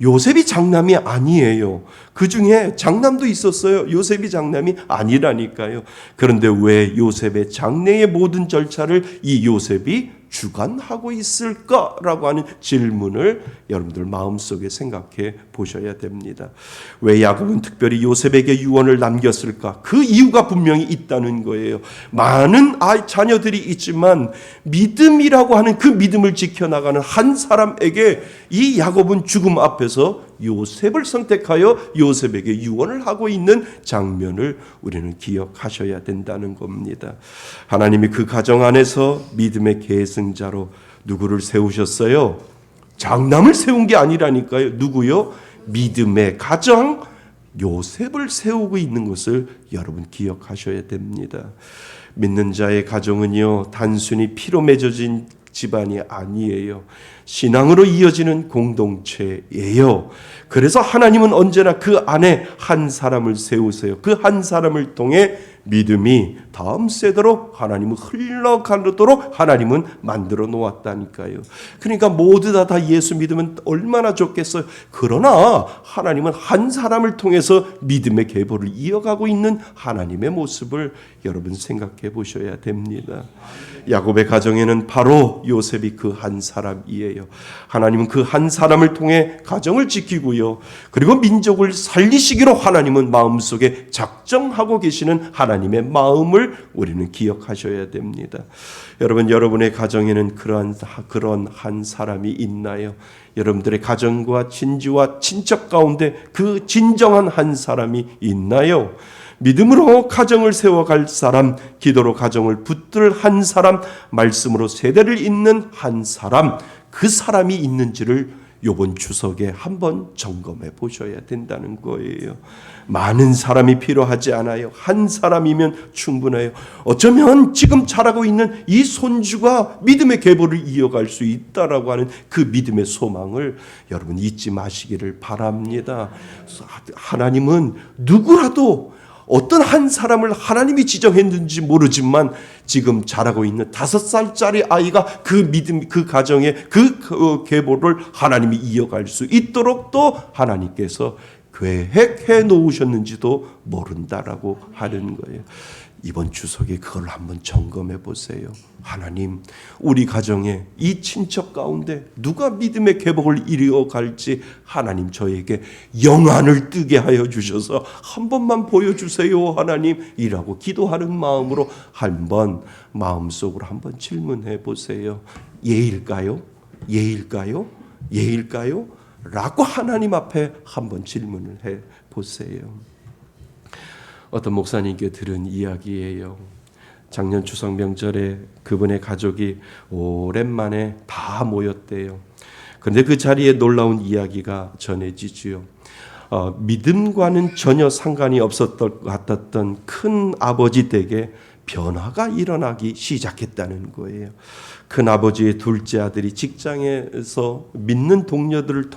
요셉이 장남이 아니에요. 그 중에 장남도 있었어요. 요셉이 장남이 아니라니까요. 그런데 왜 요셉의 장래의 모든 절차를 이 요셉이 주관하고 있을까라고 하는 질문을 여러분들 마음속에 생각해 보셔야 됩니다. 왜 야곱은 특별히 요셉에게 유언을 남겼을까? 그 이유가 분명히 있다는 거예요. 많은 자녀들이 있지만 믿음이라고 하는 그 믿음을 지켜나가는 한 사람에게 이 야곱은 죽음 앞에서 요셉을 선택하여 요셉에게 유언을 하고 있는 장면을 우리는 기억하셔야 된다는 겁니다. 하나님이 그 가정 안에서 믿음의 계승자로 누구를 세우셨어요? 장남을 세운 게 아니라니까요. 누구요? 믿음의 가정 요셉을 세우고 있는 것을 여러분 기억하셔야 됩니다. 믿는 자의 가정은요, 단순히 피로 맺어진 집안이 아니에요. 신앙으로 이어지는 공동체예요. 그래서 하나님은 언제나 그 안에 한 사람을 세우세요. 그 한 사람을 통해 믿음이 다음 세대로 하나님은 흘러가도록 하나님은 만들어 놓았다니까요. 그러니까 모두 다 예수 믿으면 얼마나 좋겠어요. 그러나 하나님은 한 사람을 통해서 믿음의 계보를 이어가고 있는 하나님의 모습을 여러분 생각해 보셔야 됩니다. 야곱의 가정에는 바로 요셉이 그 한 사람이에요. 하나님은 그 한 사람을 통해 가정을 지키고요. 그리고 민족을 살리시기로 하나님은 마음속에 작정하고 계시는 하나님의 마음을 우리는 기억하셔야 됩니다. 여러분, 여러분의 가정에는 그런 한 사람이 있나요? 여러분들의 가정과 친지와 친척 가운데 그 진정한 한 사람이 있나요? 믿음으로 가정을 세워갈 사람, 기도로 가정을 붙들 한 사람, 말씀으로 세대를 잇는 한 사람, 그 사람이 있는지를 이번 추석에 한번 점검해 보셔야 된다는 거예요. 많은 사람이 필요하지 않아요. 한 사람이면 충분해요. 어쩌면 지금 자라고 있는 이 손주가 믿음의 계보를 이어갈 수 있다라고 하는 그 믿음의 소망을 여러분 잊지 마시기를 바랍니다. 하나님은 누구라도 어떤 한 사람을 하나님이 지정했는지 모르지만 지금 자라고 있는 5살짜리 아이가 그 믿음, 그 가정의 그 계보를 하나님이 이어갈 수 있도록 또 하나님께서 계획해 놓으셨는지도 모른다라고 하는 거예요. 이번 추석에 그걸 한번 점검해 보세요. 하나님, 우리 가정에 이 친척 가운데 누가 믿음의 계복을 이루어갈지 하나님 저에게 영안을 뜨게 하여 주셔서 한 번만 보여주세요 하나님이라고 기도하는 마음으로 한번 마음속으로 한번 질문해 보세요. 예일까요? 예일까요? 예일까요? 라고 하나님 앞에 한번 질문을 해 보세요. 어떤 목사님께 들은 이야기예요. 작년 추석 명절에 그분의 가족이 오랜만에 다 모였대요. 그런데 그 자리에 놀라운 이야기가 전해지지요. 믿음과는 전혀 상관이 없었던 것 같았던 큰 아버지 댁에 변화가 일어나기 시작했다는 거예요. 큰 아버지의 둘째 아들이 직장에서 믿는 동료를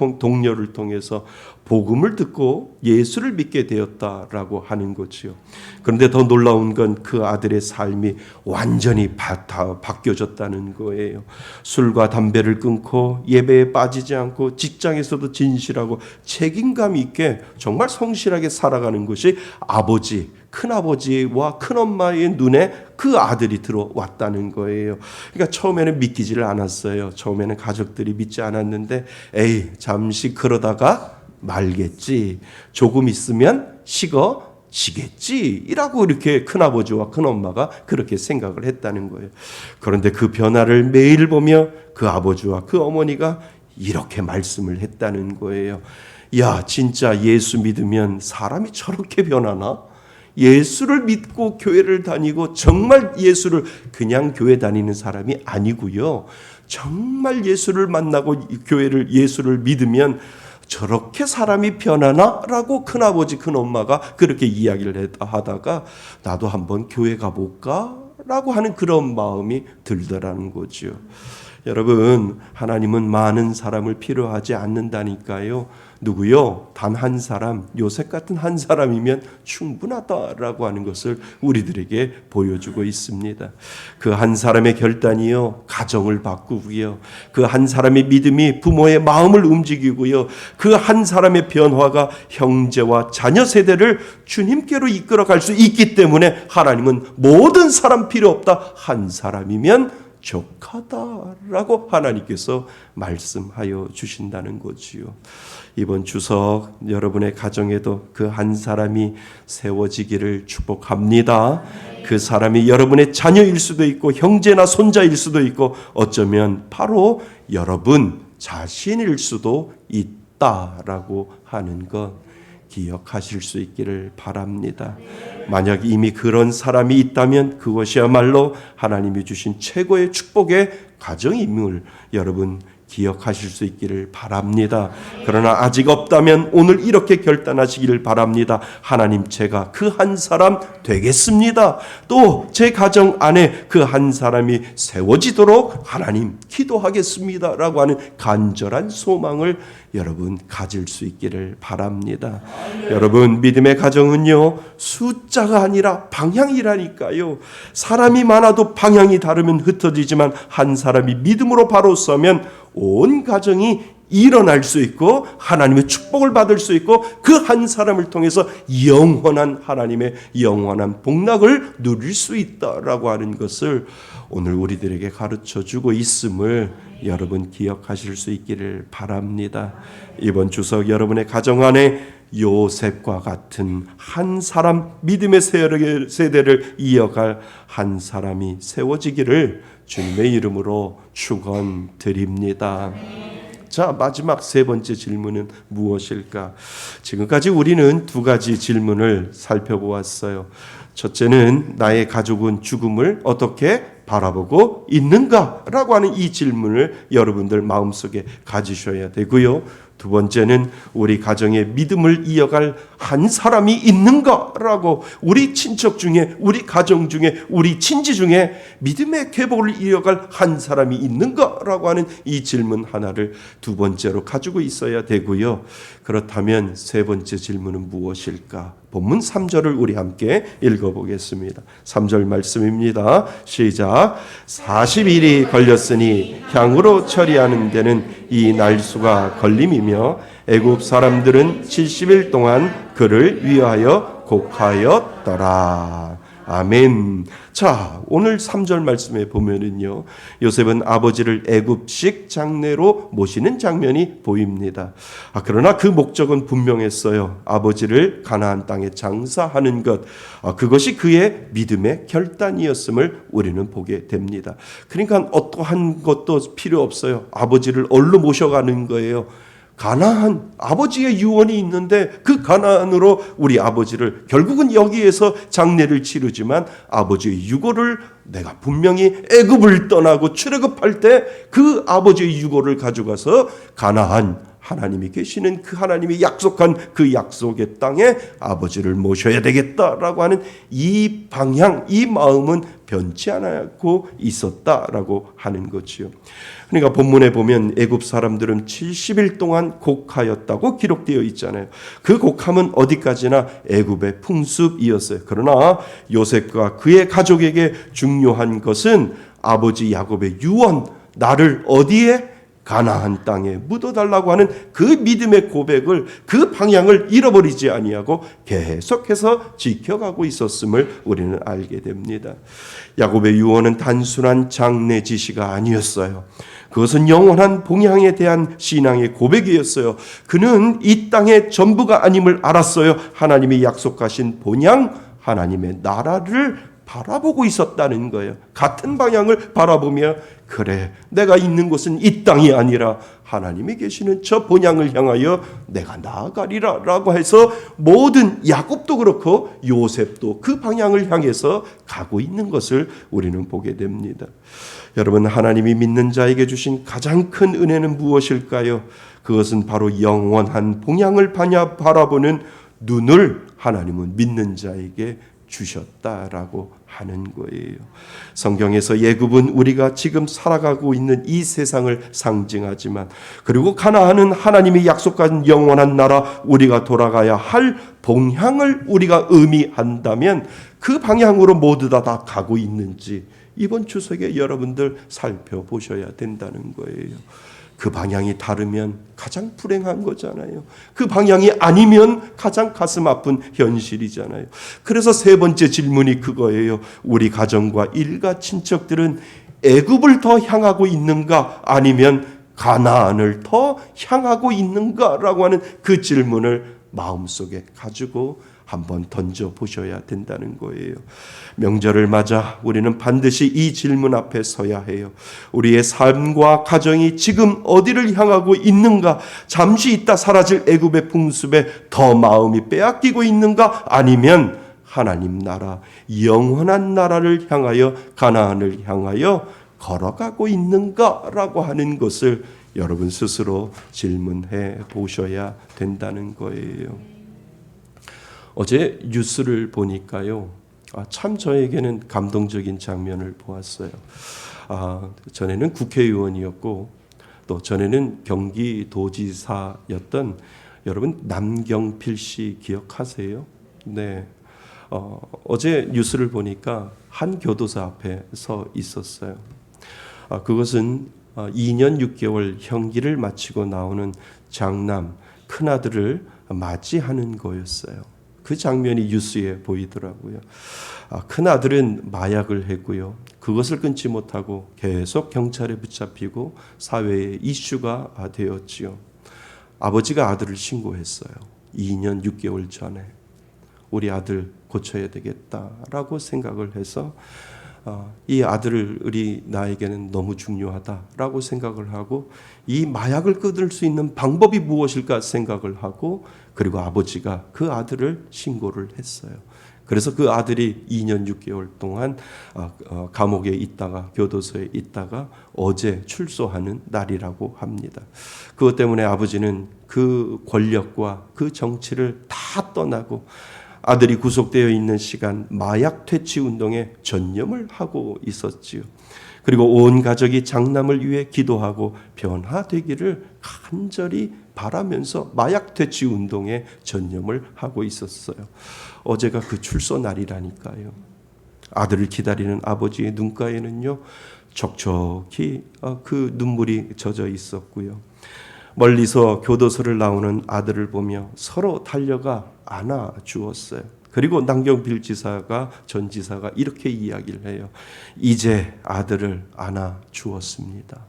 통해서 복음을 듣고 예수를 믿게 되었다라고 하는 거지요. 그런데 더 놀라운 건 그 아들의 삶이 완전히 바뀌어졌다는 거예요. 술과 담배를 끊고 예배에 빠지지 않고 직장에서도 진실하고 책임감 있게 정말 성실하게 살아가는 것이 아버지, 큰아버지와 큰엄마의 눈에 그 아들이 들어왔다는 거예요. 그러니까 처음에는 믿기지를 않았어요. 처음에는 가족들이 믿지 않았는데 에이, 잠시 그러다가 말겠지. 조금 있으면 식어지겠지. 이라고 이렇게 큰아버지와 큰엄마가 그렇게 생각을 했다는 거예요. 그런데 그 변화를 매일 보며 그 아버지와 그 어머니가 이렇게 말씀을 했다는 거예요. 야, 진짜 예수 믿으면 사람이 저렇게 변하나? 예수를 믿고 교회를 다니고 정말 예수를 그냥 교회 다니는 사람이 아니고요. 정말 예수를 만나고 예수를 믿으면 저렇게 사람이 변하나? 라고 큰아버지 큰엄마가 그렇게 이야기를 하다가 나도 한번 교회 가볼까? 라고 하는 그런 마음이 들더라는 거죠. 여러분, 하나님은 많은 사람을 필요하지 않는다니까요. 누구요? 단 한 사람, 요셉 같은 한 사람이면 충분하다라고 하는 것을 우리들에게 보여주고 있습니다. 그 한 사람의 결단이요, 가정을 바꾸고요. 그 한 사람의 믿음이 부모의 마음을 움직이고요. 그 한 사람의 변화가 형제와 자녀 세대를 주님께로 이끌어갈 수 있기 때문에 하나님은 모든 사람 필요 없다. 한 사람이면 족하다라고 하나님께서 말씀하여 주신다는 거지요. 이번 추석 여러분의 가정에도 그 한 사람이 세워지기를 축복합니다. 그 사람이 여러분의 자녀일 수도 있고 형제나 손자일 수도 있고 어쩌면 바로 여러분 자신일 수도 있다라고 하는 것 기억하실 수 있기를 바랍니다. 만약 이미 그런 사람이 있다면 그것이야말로 하나님이 주신 최고의 축복의 가정임을 여러분 기억하실 수 있기를 바랍니다. 그러나 아직 없다면 오늘 이렇게 결단하시기를 바랍니다. 하나님, 제가 그 한 사람 되겠습니다. 또 제 가정 안에 그 한 사람이 세워지도록 하나님 기도하겠습니다 라고 하는 간절한 소망을 여러분 가질 수 있기를 바랍니다. 여러분, 믿음의 가정은요, 숫자가 아니라 방향이라니까요. 사람이 많아도 방향이 다르면 흩어지지만 한 사람이 믿음으로 바로 서면 온 가정이 일어날 수 있고 하나님의 축복을 받을 수 있고 그 한 사람을 통해서 영원한 하나님의 영원한 복락을 누릴 수 있다라고 하는 것을 오늘 우리들에게 가르쳐주고 있음을 여러분 기억하실 수 있기를 바랍니다. 이번 추석 여러분의 가정 안에 요셉과 같은 한 사람, 믿음의 세대를 이어갈 한 사람이 세워지기를 주님의 이름으로 축원드립니다. 자, 마지막 세 번째 질문은 무엇일까? 지금까지 우리는 두 가지 질문을 살펴보았어요. 첫째는 나의 가족은 죽음을 어떻게 바라보고 있는가라고 하는 이 질문을 여러분들 마음속에 가지셔야 되고요. 두 번째는 우리 가정의 믿음을 이어갈 한 사람이 있는가라고, 우리 친척 중에, 우리 가정 중에, 우리 친지 중에 믿음의 계보를 이어갈 한 사람이 있는가라고 하는 이 질문 하나를 두 번째로 가지고 있어야 되고요. 그렇다면 세 번째 질문은 무엇일까? 본문 3절을 우리 함께 읽어보겠습니다. 3절 말씀입니다. 시작. 40일이 걸렸으니 향으로 처리하는 데는 이 날수가 걸림이며 애굽 사람들은 70일 동안 그를 위하여 곡하였더라. 아멘. 자, 오늘 3절 말씀에 보면은요, 요셉은 아버지를 애굽식 장례로 모시는 장면이 보입니다. 그러나 그 목적은 분명했어요. 아버지를 가나안 땅에 장사하는 것, 그것이 그의 믿음의 결단이었음을 우리는 보게 됩니다. 그러니까 어떠한 것도 필요 없어요. 아버지를 얼로 모셔가는 거예요. 가나안, 아버지의 유언이 있는데 그 가나안으로 우리 아버지를, 결국은 여기에서 장례를 치르지만 아버지의 유고를 내가 분명히 애굽을 떠나고 출애굽할 때 그 아버지의 유고를 가져가서 가나안, 하나님이 계시는 그 하나님이 약속한 그 약속의 땅에 아버지를 모셔야 되겠다라고 하는 이 방향, 이 마음은 변치 않고 있었다라고 하는 거지요. 그러니까 본문에 보면 애굽 사람들은 70일 동안 곡하였다고 기록되어 있잖아요. 그 곡함은 어디까지나 애굽의 풍습이었어요. 그러나 요셉과 그의 가족에게 중요한 것은 아버지 야곱의 유언, 나를 어디에? 가나안 땅에 묻어달라고 하는 그 믿음의 고백을, 그 방향을 잃어버리지 아니하고 계속해서 지켜가고 있었음을 우리는 알게 됩니다. 야곱의 유언은 단순한 장례 지시가 아니었어요. 그것은 영원한 봉양에 대한 신앙의 고백이었어요. 그는 이 땅의 전부가 아님을 알았어요. 하나님이 약속하신 본향, 하나님의 나라를 바라보고 있었다는 거예요. 같은 방향을 바라보며, 그래, 내가 있는 곳은 이 땅이 아니라 하나님이 계시는 저 본향을 향하여 내가 나아가리라 라고 해서 모든 야곱도 그렇고 요셉도 그 방향을 향해서 가고 있는 것을 우리는 보게 됩니다. 여러분, 하나님이 믿는 자에게 주신 가장 큰 은혜는 무엇일까요? 그것은 바로 영원한 봉향을 바라보는 눈을 하나님은 믿는 자에게 주셨다라고 하는 거예요. 성경에서 애굽은 우리가 지금 살아가고 있는 이 세상을 상징하지만, 그리고 가나안은 하나님이 약속한 영원한 나라, 우리가 돌아가야 할 방향을 우리가 의미한다면 그 방향으로 모두 다 가고 있는지 이번 추석에 여러분들 살펴보셔야 된다는 거예요. 그 방향이 다르면 가장 불행한 거잖아요. 그 방향이 아니면 가장 가슴 아픈 현실이잖아요. 그래서 세 번째 질문이 그거예요. 우리 가정과 일가 친척들은 애굽을 더 향하고 있는가, 아니면 가나안을 더 향하고 있는가라고 하는 그 질문을 마음속에 가지고 한번 던져보셔야 된다는 거예요. 명절을 맞아 우리는 반드시 이 질문 앞에 서야 해요. 우리의 삶과 가정이 지금 어디를 향하고 있는가? 잠시 있다 사라질 애굽의 풍습에 더 마음이 빼앗기고 있는가? 아니면 하나님 나라, 영원한 나라를 향하여, 가나안을 향하여 걸어가고 있는가라고 하는 것을 여러분 스스로 질문해 보셔야 된다는 거예요. 어제 뉴스를 보니까요, 참 저에게는 감동적인 장면을 보았어요. 전에는 국회의원이었고 또 전에는 경기도지사였던 여러분 남경필 씨 기억하세요? 네. 어제 뉴스를 보니까 한 교도소 앞에 서 있었어요. 그것은 2년 6개월 형기를 마치고 나오는 장남 큰아들을 맞이하는 거였어요. 그 장면이 뉴스에 보이더라고요. 큰아들은 마약을 했고요. 그것을 끊지 못하고 계속 경찰에 붙잡히고 사회에 이슈가 되었지요. 아버지가 아들을 신고했어요. 2년 6개월 전에 우리 아들 고쳐야 되겠다라고 생각을 해서 이 아들이 나에게는 너무 중요하다라고 생각을 하고, 이 마약을 끊을 수 있는 방법이 무엇일까 생각을 하고, 그리고 아버지가 그 아들을 신고를 했어요. 그래서 그 아들이 2년 6개월 동안 감옥에 있다가, 교도소에 있다가 어제 출소하는 날이라고 합니다. 그것 때문에 아버지는 그 권력과 그 정치를 다 떠나고 아들이 구속되어 있는 시간 마약 퇴치 운동에 전념을 하고 있었지요. 그리고 온 가족이 장남을 위해 기도하고 변화되기를 간절히 바라면서 마약 퇴치 운동에 전념을 하고 있었어요. 어제가 그 출소 날이라니까요. 아들을 기다리는 아버지의 눈가에는요, 촉촉히 그 눈물이 젖어 있었고요. 멀리서 교도소를 나오는 아들을 보며 서로 달려가 안아 주었어요. 그리고 남경필 지사가, 전 지사가 이렇게 이야기를 해요. 이제 아들을 안아 주었습니다.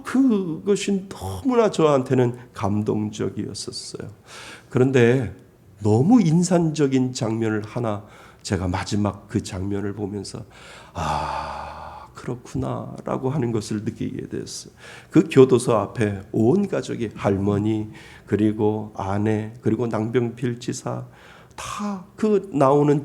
그것이 너무나 저한테는 감동적이었었어요. 그런데 너무 인상적인 장면을 하나, 제가 마지막 그 장면을 보면서 그렇구나 라고 하는 것을 느끼게 됐어요. 그 교도소 앞에 온 가족이, 할머니, 그리고 아내, 그리고 남경필 지사 다 그 나오는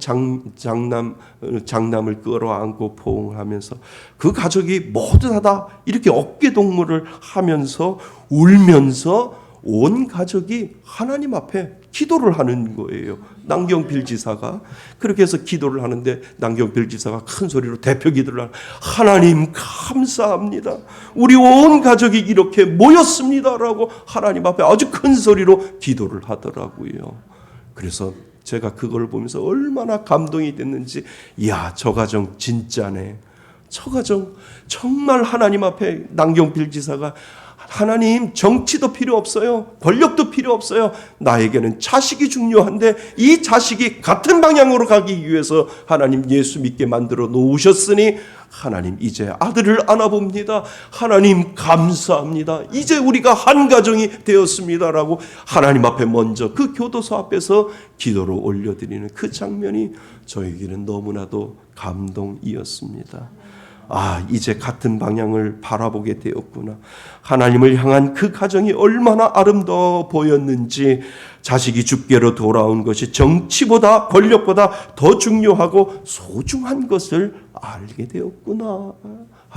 장남을 끌어안고 포옹하면서 그 가족이 모두 다 이렇게 어깨 동무를 하면서 울면서 온 가족이 하나님 앞에 기도를 하는 거예요. 남경필 지사가 그렇게 해서 기도를 하는데, 남경필 지사가 큰 소리로 대표 기도를 하는, 하나님 감사합니다. 우리 온 가족이 이렇게 모였습니다라고 하나님 앞에 아주 큰 소리로 기도를 하더라고요. 그래서 제가 그걸 보면서 얼마나 감동이 됐는지, 저 가정 진짜네. 저 가정 정말 하나님 앞에 남경필 지사가, 하나님 정치도 필요 없어요. 권력도 필요 없어요. 나에게는 자식이 중요한데 이 자식이 같은 방향으로 가기 위해서 하나님 예수 믿게 만들어 놓으셨으니 하나님 이제 아들을 안아봅니다. 하나님 감사합니다. 이제 우리가 한 가정이 되었습니다라고 하나님 앞에 먼저 그 교도소 앞에서 기도를 올려드리는 그 장면이 저에게는 너무나도 감동이었습니다. 이제 같은 방향을 바라보게 되었구나. 하나님을 향한 그 가정이 얼마나 아름다워 보였는지, 자식이 주께로 돌아온 것이 정치보다 권력보다 더 중요하고 소중한 것을 알게 되었구나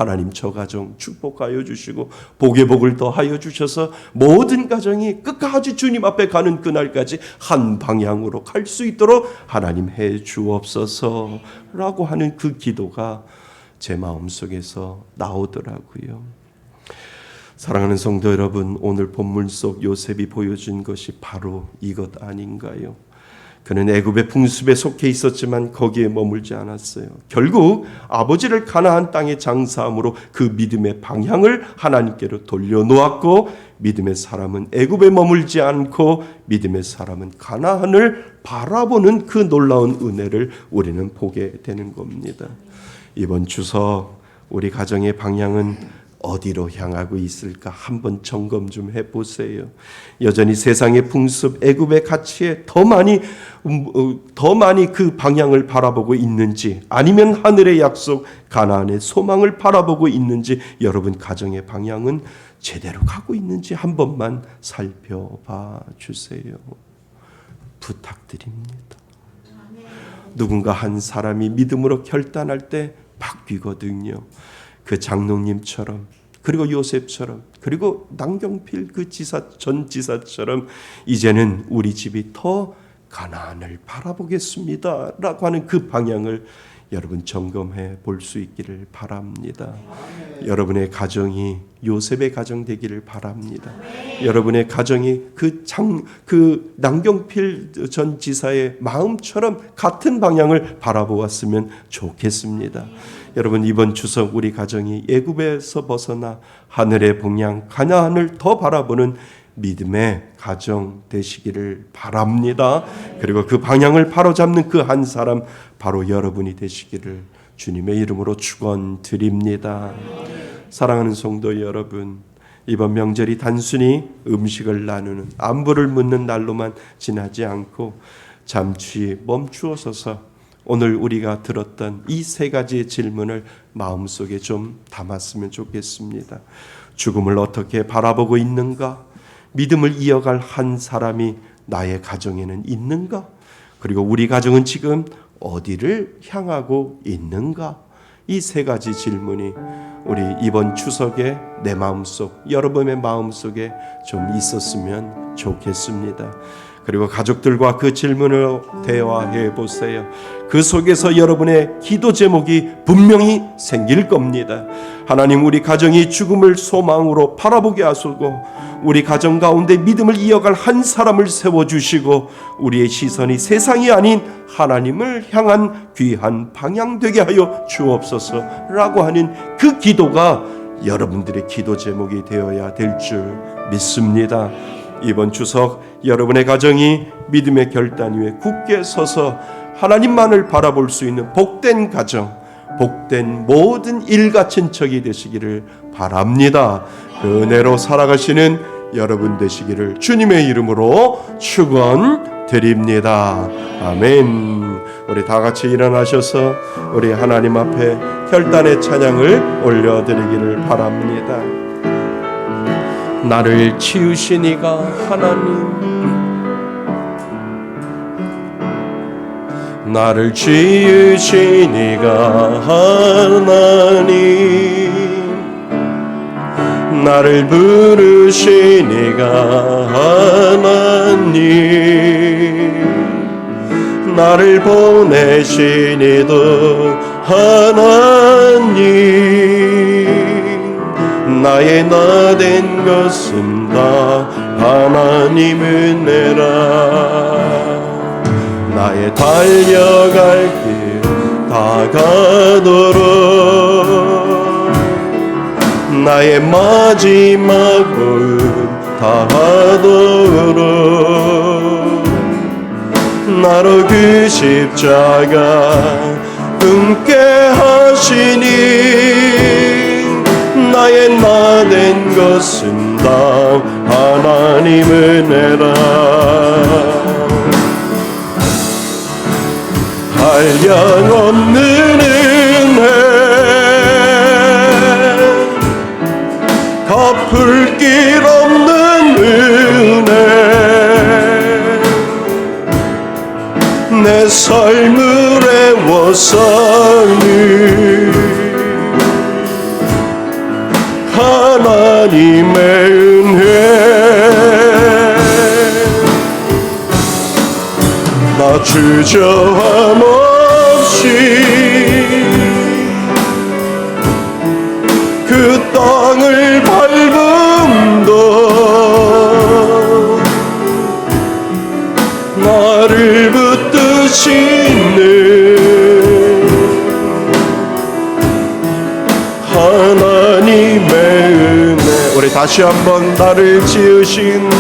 하나님 저 가정 축복하여 주시고 복의 복을 더하여 주셔서 모든 가정이 끝까지 주님 앞에 가는 그날까지 한 방향으로 갈 수 있도록 하나님 해 주옵소서라고 하는 그 기도가 제 마음속에서 나오더라고요. 사랑하는 성도 여러분, 오늘 본문 속 요셉이 보여준 것이 바로 이것 아닌가요? 그는 애굽의 풍습에 속해 있었지만 거기에 머물지 않았어요. 결국 아버지를 가나안 땅에 장사함으로 그 믿음의 방향을 하나님께로 돌려놓았고, 믿음의 사람은 애굽에 머물지 않고 믿음의 사람은 가나안을 바라보는 그 놀라운 은혜를 우리는 보게 되는 겁니다. 이번 추석 우리 가정의 방향은 어디로 향하고 있을까 한번 점검 좀 해보세요. 여전히 세상의 풍습, 애굽의 가치에 더 많이 그 방향을 바라보고 있는지, 아니면 하늘의 약속, 가나안의 소망을 바라보고 있는지, 여러분 가정의 방향은 제대로 가고 있는지 한 번만 살펴봐 주세요. 부탁드립니다. 누군가 한 사람이 믿음으로 결단할 때 바뀌거든요. 그 장로님처럼, 그리고 요셉처럼, 그리고 남경필 그 전 지사처럼 이제는 우리 집이 더 가나안을 바라보겠습니다 라고 하는 그 방향을 여러분 점검해 볼 수 있기를 바랍니다. 여러분의 가정이 요셉의 가정 되기를 바랍니다. 여러분의 가정이 그 남경필 전 지사의 마음처럼 같은 방향을 바라보았으면 좋겠습니다. 여러분 이번 추석 우리 가정이 애굽에서 벗어나 하늘의 방향 가나안을 더 바라보는 믿음의 가정 되시기를 바랍니다. 그리고 그 방향을 바로잡는 그 한 사람 바로 여러분이 되시기를 주님의 이름으로 축원드립니다. 사랑하는 성도 여러분, 이번 명절이 단순히 음식을 나누는, 안부를 묻는 날로만 지나지 않고 잠시 멈추어서서 오늘 우리가 들었던 이 세 가지의 질문을 마음속에 좀 담았으면 좋겠습니다. 죽음을 어떻게 바라보고 있는가? 믿음을 이어갈 한 사람이 나의 가정에는 있는가? 그리고 우리 가정은 지금 어디를 향하고 있는가? 이 세 가지 질문이 우리 이번 추석에 내 마음속, 여러분의 마음속에 좀 있었으면 좋겠습니다. 그리고 가족들과 그 질문을 대화해 보세요. 그 속에서 여러분의 기도 제목이 분명히 생길 겁니다. 하나님, 우리 가정이 죽음을 소망으로 바라보게 하시고 우리 가정 가운데 믿음을 이어갈 한 사람을 세워주시고 우리의 시선이 세상이 아닌 하나님을 향한 귀한 방향 되게 하여 주옵소서라고 하는 그 기도가 여러분들의 기도 제목이 되어야 될 줄 믿습니다. 이번 추석 여러분의 가정이 믿음의 결단 위에 굳게 서서 하나님만을 바라볼 수 있는 복된 가정, 복된 모든 일가 친척이 되시기를 바랍니다. 그 은혜로 살아가시는 여러분 되시기를 주님의 이름으로 축원드립니다. 아멘. 우리 다 같이 일어나셔서 우리 하나님 앞에 결단의 찬양을 올려드리기를 바랍니다. 나를 치우신 이가 하나님, 나를 치우신 이가 하나님, 나를 부르신 이가 하나님, 나를 보내신 이도 하나님, 나의 나 된 것은 다 하나님 은혜라. 나의 달려갈 길 다가도록 나의 마지막 호흡 다하도록 나로 그 십자가 함께 하시니 나의 나 된 것은 다 하나님 은혜라. 한량없는 은혜, 갚을 길 없는 은혜, 내 삶을 애워싸니 주저함 없이 그 땅을 밟음도 나를 붙드시는 하나님의 은혜. 우리 다시 한번 나를 지으신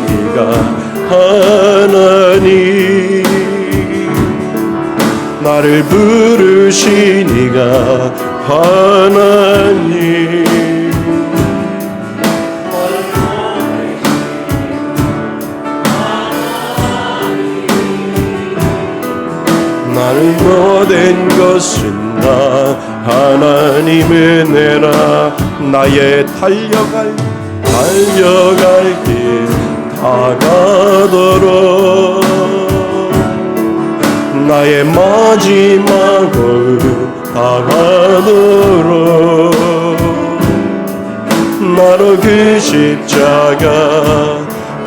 이가 하나님, 나를 부르신 이가 하나님, 나를 보낸 것은 나 하나님의 은혜라. 나의 달려갈 길 다가도록 나의 마지막을 다가도록 나로 그 십자가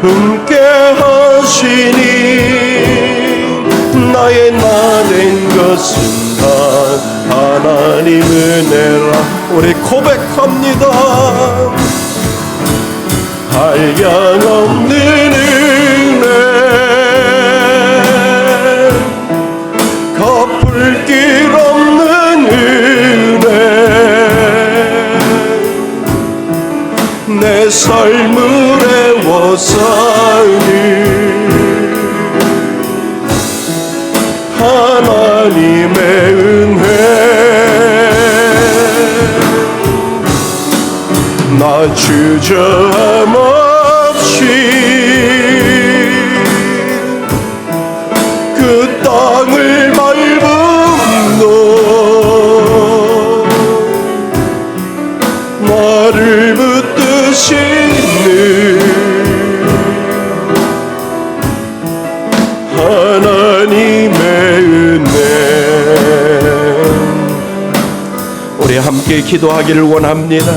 품게 하시니 나의 나 된 것은 다 하나님 은혜라. 우리 고백합니다. 한량없는 은혜, 갚을 길 없는 은혜, 내 삶을 애워싸니 하나님의 은혜. 나 주저함 없이 그 땅을 밟음도 나를 붙드시는 하나님의 은혜. 우리 함께 기도하기를 원합니다.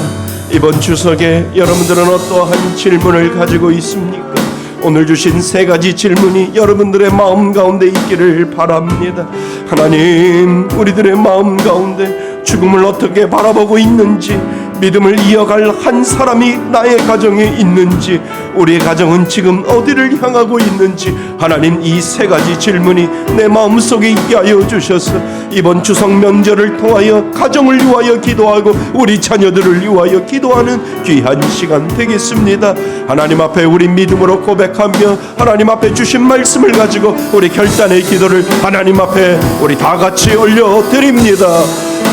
이번 추석에 여러분들은 어떠한 질문을 가지고 있습니까? 오늘 주신 세 가지 질문이 여러분들의 마음 가운데 있기를 바랍니다. 하나님, 우리들의 마음 가운데 죽음을 어떻게 바라보고 있는지, 믿음을 이어갈 한 사람이 나의 가정에 있는지, 우리의 가정은 지금 어디를 향하고 있는지, 하나님, 이 세 가지 질문이 내 마음속에 있게 하여 주셔서 이번 추석 명절을 통하여 가정을 위하여 기도하고 우리 자녀들을 위하여 기도하는 귀한 시간 되겠습니다. 하나님 앞에 우리 믿음으로 고백하며 하나님 앞에 주신 말씀을 가지고 우리 결단의 기도를 하나님 앞에 우리 다 같이 올려드립니다.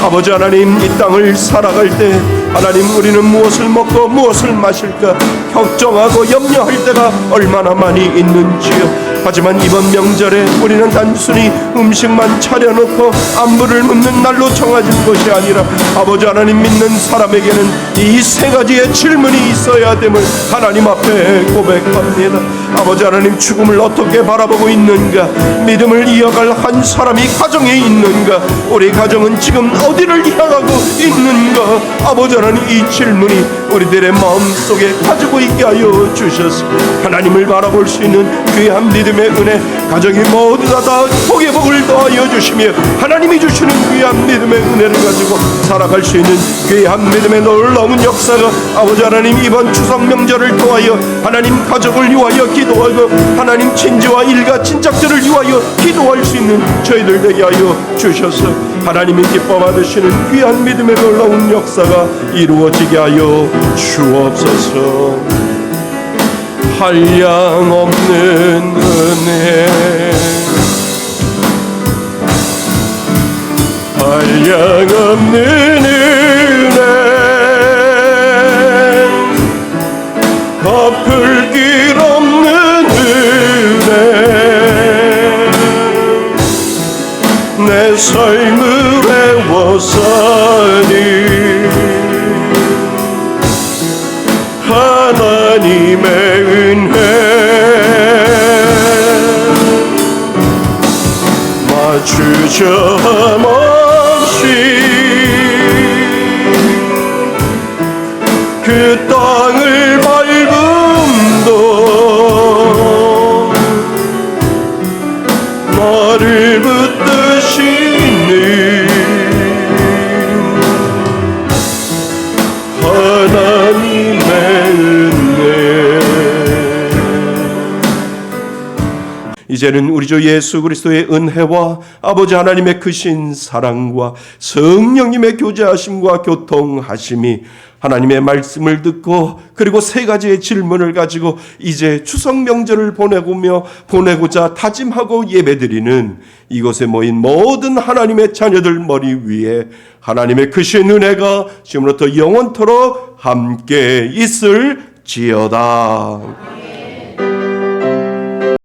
아버지 하나님, 이 땅을 살아갈 때 하나님, 우리는 무엇을 먹고 무엇을 마실까 걱정하고 염려할 때가 얼마나 많이 있는지요. 하지만 이번 명절에 우리는 단순히 음식만 차려놓고 안부를 묻는 날로 정해진 것이 아니라 아버지 하나님, 믿는 사람에게는 이 세 가지의 질문이 있어야 됨을 하나님 앞에 고백합니다. 아버지 하나님, 죽음을 어떻게 바라보고 있는가, 믿음을 이어갈 한 사람이 가정에 있는가, 우리 가정은 지금 어디를 향하고 있는가. 아버지 하나님, 이 질문이 우리들의 마음속에 가지고 있게 하여 주셔서 하나님을 바라볼 수 있는 귀한 믿음의 은혜, 가정이 모두 다 복의 복을 더하여 주시며 하나님이 주시는 귀한 믿음의 은혜를 가지고 살아갈 수 있는 귀한 믿음의 놀라운 역사가 아버지 하나님, 이번 추석 명절을 통하여 하나님 가족을 위하여 기도하고 하나님 친지와 일가 친척들을 위하여 기도할 수 있는 저희들 되게 하여 주셔서 하나님이 기뻐 받으시는 귀한 믿음의 놀라운 역사가 이루어지게 하여 주옵소서. 한량없는 은혜, 한량없는 은혜, 갚을 길 없는 은혜, 내 삶을 애워싸니 하나님의 은혜. 주저함 없이 그 땅을 밟음도 이제는 우리 주 예수 그리스도의 은혜와 아버지 하나님의 크신 사랑과 성령님의 교제하심과 교통하심이 하나님의 말씀을 듣고 그리고 세 가지의 질문을 가지고 이제 추석 명절을 보내고자 다짐하고 예배드리는 이곳에 모인 모든 하나님의 자녀들 머리 위에 하나님의 크신 은혜가 지금부터 영원토록 함께 있을지어다.